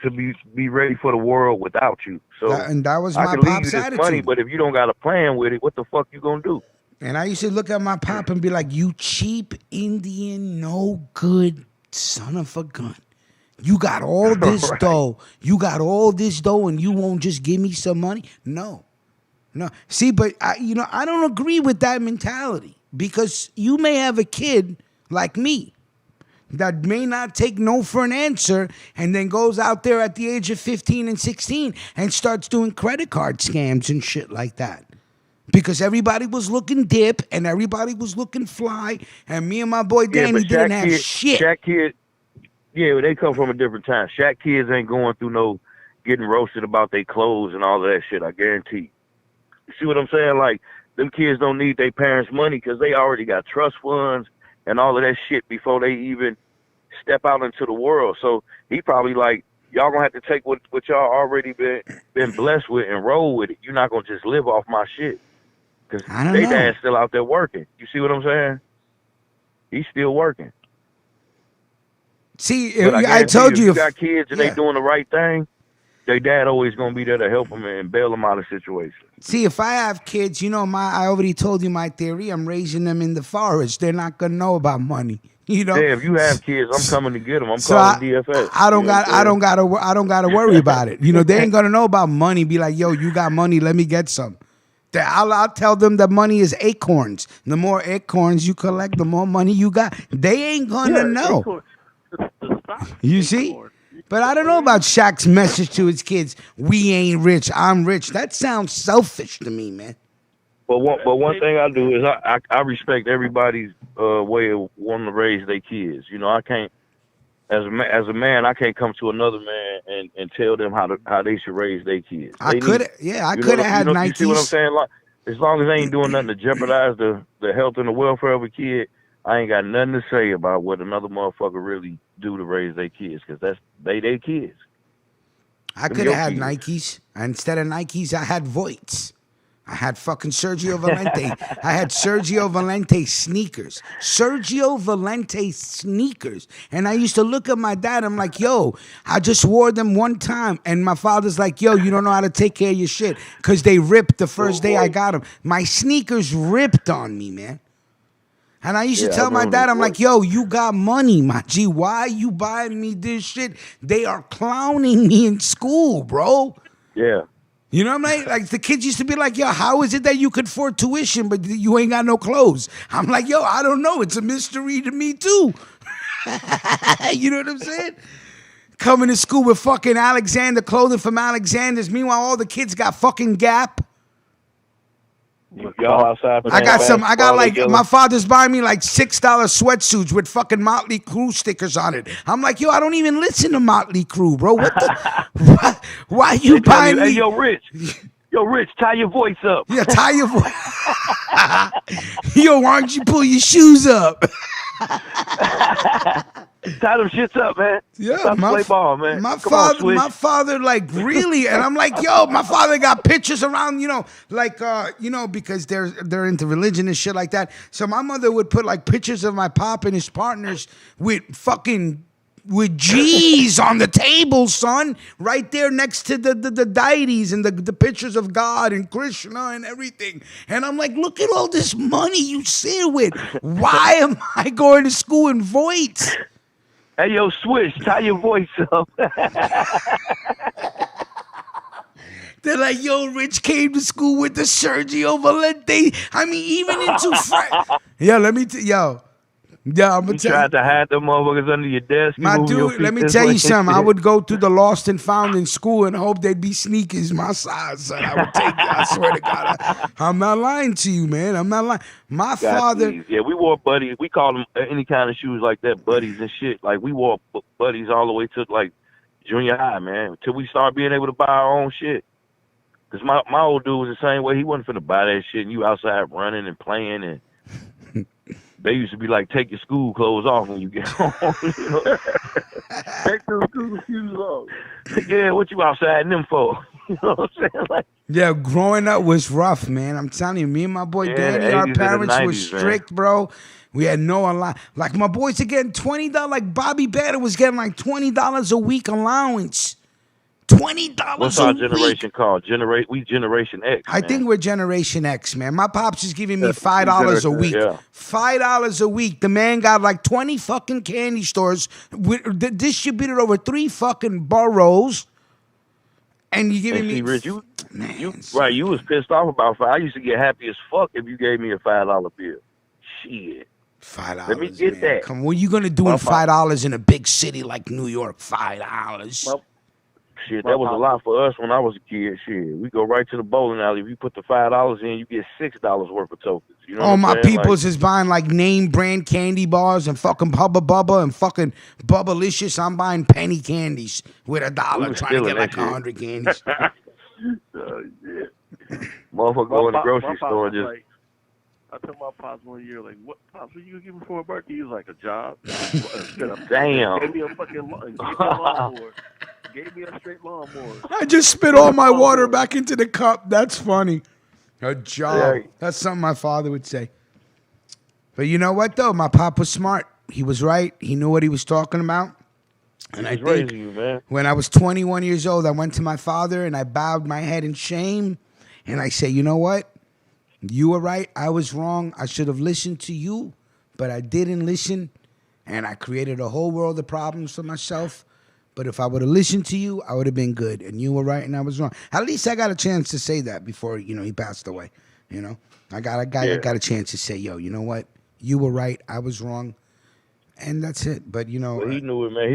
to be ready for the world without you. So that was my I can pop's leave you this attitude. money, but if you don't got a plan with it, what the fuck you gonna do? And I used to look at my pop and be like, you cheap Indian, no good son of a gun. You got all this dough. You got all this dough and you won't just give me some money? No. See, but I don't agree with that mentality because you may have a kid like me that may not take no for an answer and then goes out there at the age of 15 and 16 and starts doing credit card scams and shit like that. Because everybody was looking dip and everybody was looking fly and me and my boy Danny didn't have shit. Shaq kids, they come from a different time. Shaq kids ain't going through no getting roasted about their clothes and all of that shit, I guarantee. You see what I'm saying? Like, them kids don't need their parents' money because they already got trust funds and all of that shit before they even step out into the world. So he probably like, y'all gonna have to take what y'all already been blessed with and roll with it. You're not gonna just live off my shit. Because they dad's still out there working. You see what I'm saying? He's still working. See, I told you. If you got kids and they doing the right thing, their dad always gonna be there to help them and bail them out of situations. See, if I have kids, I already told you my theory. I'm raising them in the forest. They're not gonna know about money. Yeah, if you have kids, I'm coming to get them. I'm calling DFS. I don't gotta worry about it. They ain't gonna know about money. Be like, yo, you got money, let me get some. I'll tell them that money is acorns. The more acorns you collect, the more money you got. They ain't gonna know. You see? But I don't know about Shaq's message to his kids. We ain't rich. I'm rich. That sounds selfish to me, man. But one thing I do is I respect everybody's way of wanting to raise their kids. I can't, as a man, I can't come to another man and tell them how they should raise their kids. I could have had Nikes. You see what I'm saying? Like, as long as they ain't doing nothing to jeopardize the health and the welfare of a kid, I ain't got nothing to say about what another motherfucker really do to raise their kids, because that's their kids. I could have had Nikes. Instead of Nikes, I had Voits. I had fucking Sergio Valente. I had Sergio Valente sneakers. Sergio Valente sneakers. And I used to look at my dad. I'm like, yo, I just wore them one time. And my father's like, yo, you don't know how to take care of your shit. Because they ripped the first day I got them. My sneakers ripped on me, man. And I used to tell my dad, I'm like, yo, you got money, my G. Why are you buying me this shit? They are clowning me in school, bro. Yeah. You know what I mean? Like, the kids used to be like, yo, how is it that you could afford tuition, but you ain't got no clothes? I'm like, yo, I don't know. It's a mystery to me, too. You know what I'm saying? Coming to school with fucking Alexander clothing from Alexander's. Meanwhile, all the kids got fucking Gap. Y'all outside. My father's buying me like $6 sweatsuits with fucking Motley Crue stickers on it. I'm like, yo, I don't even listen to Motley Crue, bro. What the? Why you buying me? Hey, yo, Rich, tie your voice up. Yeah, tie your voice. Yo, why don't you pull your shoes up? Tie them shits up, man. Yeah, play ball, man. My father, like, really, and I'm like, yo, my father got pictures around, because they're into religion and shit like that. So my mother would put like pictures of my pop and his partners with G's on the table, son, right there next to the deities and the pictures of God and Krishna and everything. And I'm like, look at all this money you sit with. Why am I going to school in Voights? Hey, yo, Swish, tie your voice up. They're like, yo, Rich came to school with the Sergio Valente. I mean, even into yo, let me I'm gonna You tried to hide them motherfuckers under your desk. My dude, let me tell you something. I would go through the lost and found in school and hope they'd be sneakers my size, son. I would take that. I swear to God. I'm not lying to you, man. I'm not lying. My father. Yeah, we wore buddies. We called them any kind of shoes like that, buddies and shit. Like, we wore buddies all the way to, like, junior high, man, until we started being able to buy our own shit. Because my old dude was the same way. He wasn't finna buy that shit, and you outside running and playing, and they used to be like, take your school clothes off when you get home. You know? Take those school shoes off. Yeah, what you outside in them for? You know what I'm saying? Like, yeah, growing up was rough, man. I'm telling you, me and my boy Danny, our parents were strict, bro. We had no allowance. Like, my boys are getting $20. Like, Bobby Banner was getting like $20 a week allowance. $20 what's our generation called? We Generation X. I think we're Generation X, man. My pops is giving me $5 a week. Yeah. $5 a week. The man got like 20 fucking candy stores distributed over 3 fucking boroughs. And you giving me Rich, you was pissed off about $5. I used to get happy as fuck if you gave me a $5 bill. Shit. $5. Let me get that. Come on, what are you gonna do in $5 in a big city like New York? $5. Shit, that was a lot for us when I was a kid. Shit, we go right to the bowling alley. If you put the $5 in, you get $6 worth of tokens. You know my peoples is buying like name brand candy bars and fucking Hubba Bubba and fucking Bubblicious. I'm buying penny candies with $1 trying to get like 100 candies. Motherfucker go in the grocery store and just. Like, I told my pops one year, like, what, pops, what you gonna give me for a birthday? He was like, a job. Damn. Gave me a fucking lawnmower. Gave me a straight lawnmower. I just spit all my water back into the cup. That's funny. A job. Yeah. That's something my father would say. But you know what, though? My pop was smart. He was right. He knew what he was talking about. And I think when I was 21 years old, I went to my father and I bowed my head in shame. And I said, you know what? You were right. I was wrong. I should have listened to you, but I didn't listen. And I created a whole world of problems for myself. But if I would have listened to you, I would have been good. And you were right and I was wrong. At least I got a chance to say that before, he passed away. I got a chance to say, yo, you know what? You were right. I was wrong. And that's it. But, well, he knew it, man.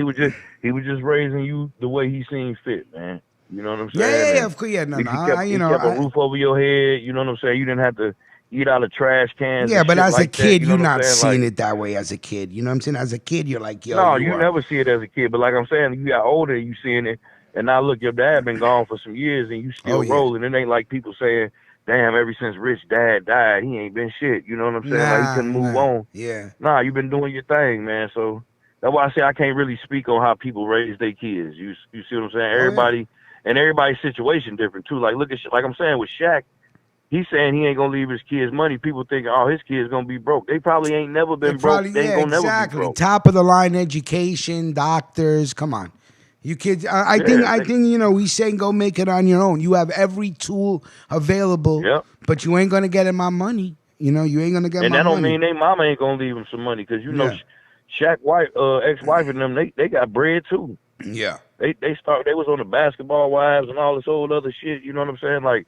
He was just raising you the way he seen fit, man. You know what I'm saying? Yeah, of course. Yeah, no. He kept a roof over your head. You know what I'm saying? You didn't have to eat out of trash cans. Yeah, but as a kid, you're not seeing it that way as a kid. You know what I'm saying? As a kid, you're like, yo. No, you never see it as a kid. But like I'm saying, you got older, you seeing it. And now look, your dad been gone for some years and you still rolling. It ain't like people saying, damn, ever since Rich dad died, he ain't been shit. You know what I'm saying? Like he couldn't move on. Yeah. Nah, you been doing your thing, man. So that's why I say I can't really speak on how people raise their kids. You see what I'm saying? Everybody. And everybody's situation different too. Like look at like I'm saying with Shaq, he's saying he ain't gonna leave his kids money. People thinking, oh, his kids gonna be broke. They probably ain't never been broke. They ain't gonna never be broke. Top of the line education, doctors. Come on, you kids. I think we saying go make it on your own. You have every tool available, but you ain't gonna get in my money. You ain't gonna get. And my that don't money. mean they mama ain't gonna leave him some money because Shaq wife, ex-wife and them, they got bread too. Yeah. They was on the Basketball Wives and all this old other shit. You know what I'm saying? Like,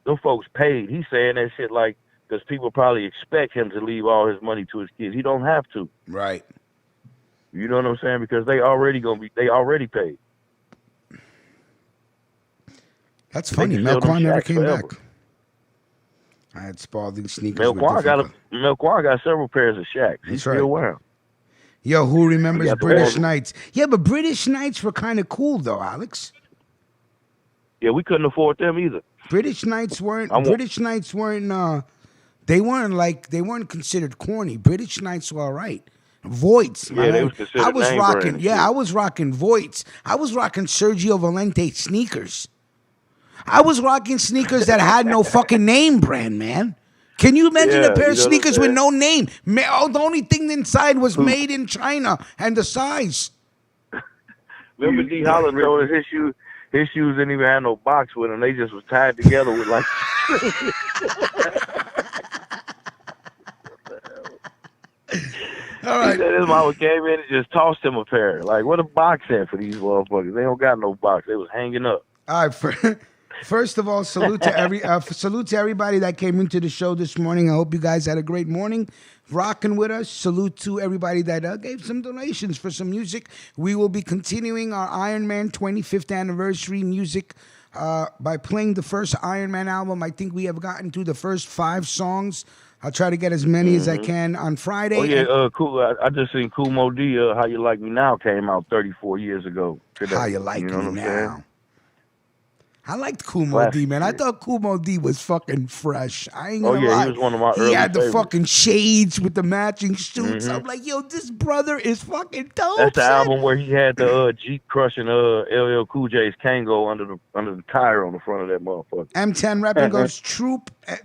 those folks paid. He's saying that shit like because people probably expect him to leave all his money to his kids. He don't have to. Right. You know what I'm saying? Because they already paid. That's funny. Melquan never came back. I had Spalding sneakers. Melquan got several pairs of Shaqs. He's still wearing. Yo, who remembers British Knights? Yeah, but British Knights were kind of cool, though, Alex. Yeah, we couldn't afford them either. British Knights weren't. They weren't considered corny. British Knights were all right. Voights. Yeah, they was considered. I was rocking Voights. I was rocking Sergio Valente sneakers. I was rocking sneakers that had no fucking name brand, man. Can you imagine a pair of sneakers with no name? The only thing inside was made in China and the size. Remember D. Holland told us his shoes didn't even have no box with them. They just was tied together with like. All right. He said his mama came in and just tossed him a pair. Like, what a box at for these motherfuckers? They don't got no box. They was hanging up. All right, First of all, salute to everybody that came into the show this morning. I hope you guys had a great morning, rocking with us. Salute to everybody that gave some donations for some music. We will be continuing our Iron Man 25th anniversary music by playing the first Iron Man album. I think we have gotten to the first 5 songs. I'll try to get as many as I can on Friday. Oh yeah, cool. I just seen Kool Moe Dee, How You Like Me Now came out 34 years ago today. How You Like Me Now. Saying? I liked Kool Moe Dee, man. I thought Kool Moe Dee was fucking fresh. I ain't gonna lie. He was one of my early He had the favorites. fucking shades with the matching suits. I'm like, yo, this brother is fucking dope. That's the album where he had the Jeep crushing LL Cool J's Kango under the tire on the front of that motherfucker. M10 repping goes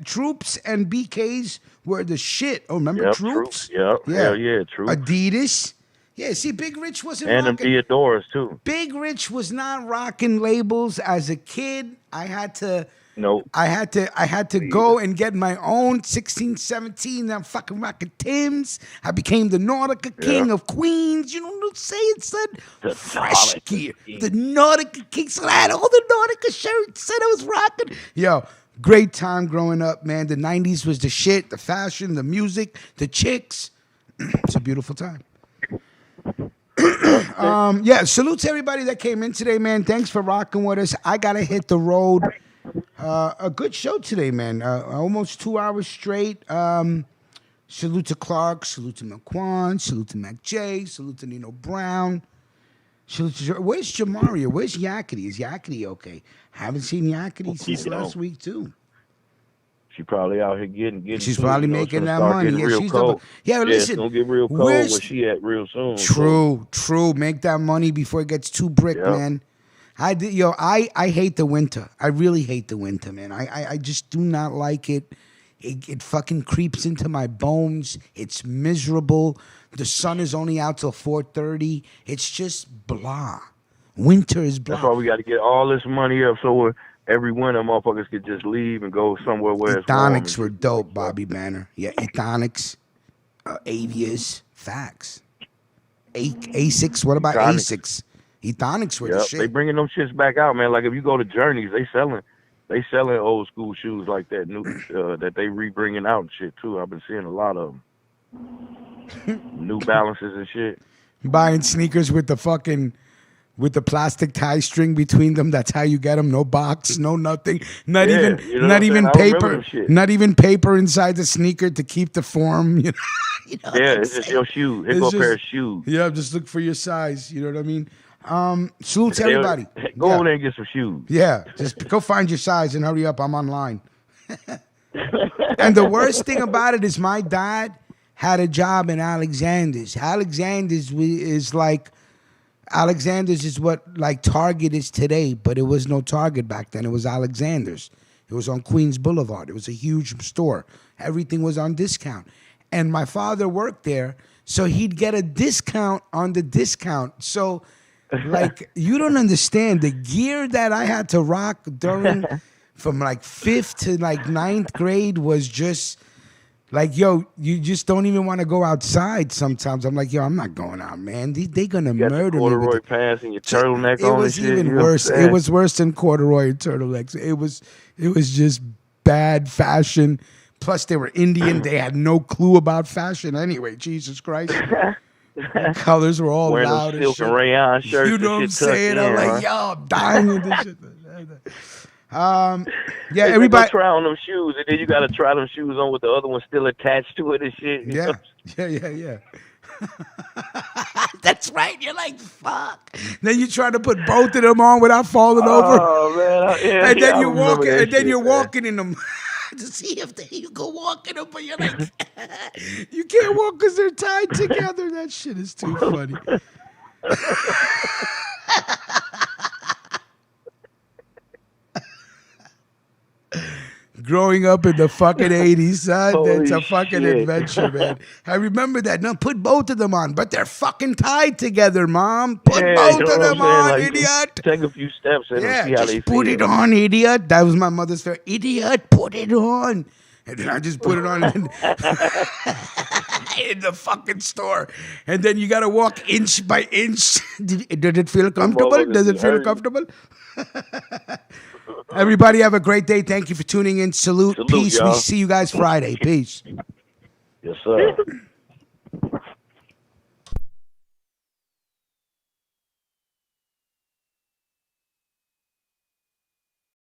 Troops and BKs were the shit. Oh, remember Troops? Yep. Yeah. Hell yeah, Troops. Adidas. Yeah, see, Big Rich wasn't and rocking. them Theodoras too. Big Rich was not rocking labels as a kid. I had to go and get my own 16, 17. I'm fucking rocking Timbs. I became the Nautica King of Queens. You know what I'm saying, son? The Fresh gear. The Nautica King. So I had all the Nautica shirts that I was rocking. Yo, great time growing up, man. The 90s was the shit. The fashion, the music, the chicks. It's a beautiful time. Salute to everybody that came in today, man. Thanks for rocking with us. I gotta hit the road. A good show today, man. Almost 2 hours straight. Salute to Clark. Salute to McQuan. Salute to Mac J. Salute to Nino Brown. Salute to where's Jamaria? Where's Yakety? Is Yakety okay? Haven't seen Yakety since last week too. She probably out here getting. She's probably making that money. Yeah, she's cold. Listen. It's gonna get real cold where she at real soon. True. Make that money before it gets too brick, man. I hate the winter. I really hate the winter, man. I just do not like it. It fucking creeps into my bones. It's miserable. The sun is only out till 4:30. It's just blah. Winter is blah. That's why we got to get all this money up so every winter motherfuckers could just leave and go somewhere where it's warm. Ethonics were dope, Bobby Banner. Yeah, Ethonics, Avias, facts. A6, what about A6? Ethonics were the shit. They bringing them shits back out, man. Like if you go to Journeys, they selling old school shoes like that, new that they re-bringing out and shit too. I've been seeing a lot of them. New Balances and shit. Buying sneakers with the plastic tie string between them. That's how you get them. No box, no nothing. Not even paper. Not even paper inside the sneaker to keep the form. You know it's just your shoe. Here's a pair of shoes. Yeah, just look for your size. You know what I mean? Salute to everybody. Go over there and get some shoes. Yeah, just go find your size and hurry up. I'm online. And the worst thing about it is my dad had a job in Alexander's. Alexander's is what like Target is today, but it was no Target back then. It was Alexander's. It was on Queens Boulevard. It was a huge store. Everything was on discount. And my father worked there, so he'd get a discount on the discount. So, like, you don't understand. The gear that I had to rock during from like 5th to like 9th grade was just like, yo, you just don't even want to go outside sometimes. I'm like, yo, I'm not going out, man. They gonna murder me. Corduroy pants and your turtleneck on. It was even worse. It was worse than corduroy and turtlenecks. It was just bad fashion. Plus, they were Indian. They had no clue about fashion anyway. Jesus Christ. Colors were all wearing loud those silk and rayon shirts. You know what I'm saying? I'm like, yo, I'm dying of this shit. Everybody try on them shoes, and then you gotta try them shoes on with the other one still attached to it and shit. Yeah. That's right. You're like, fuck. Then you try to put both of them on without falling over. Oh man! And then you're walking, and then you're walking in them to see if you go walk in them, but you're like, you can't walk because they're tied together. That shit is too funny. Growing up in the fucking 80s, son, that's a fucking adventure, man. I remember that. No, put both of them on, but they're fucking tied together, Mom. Put both of them on, like, idiot. Take a few steps and see how they just put it on, idiot. That was my mother's favorite. Idiot, put it on. And then I just put it on in the fucking store. And then you got to walk inch by inch. Did it feel comfortable? Does it feel comfortable? Everybody have a great day. Thank you for tuning in. Salute. Peace. Y'all. We see you guys Friday. Peace. Yes, sir.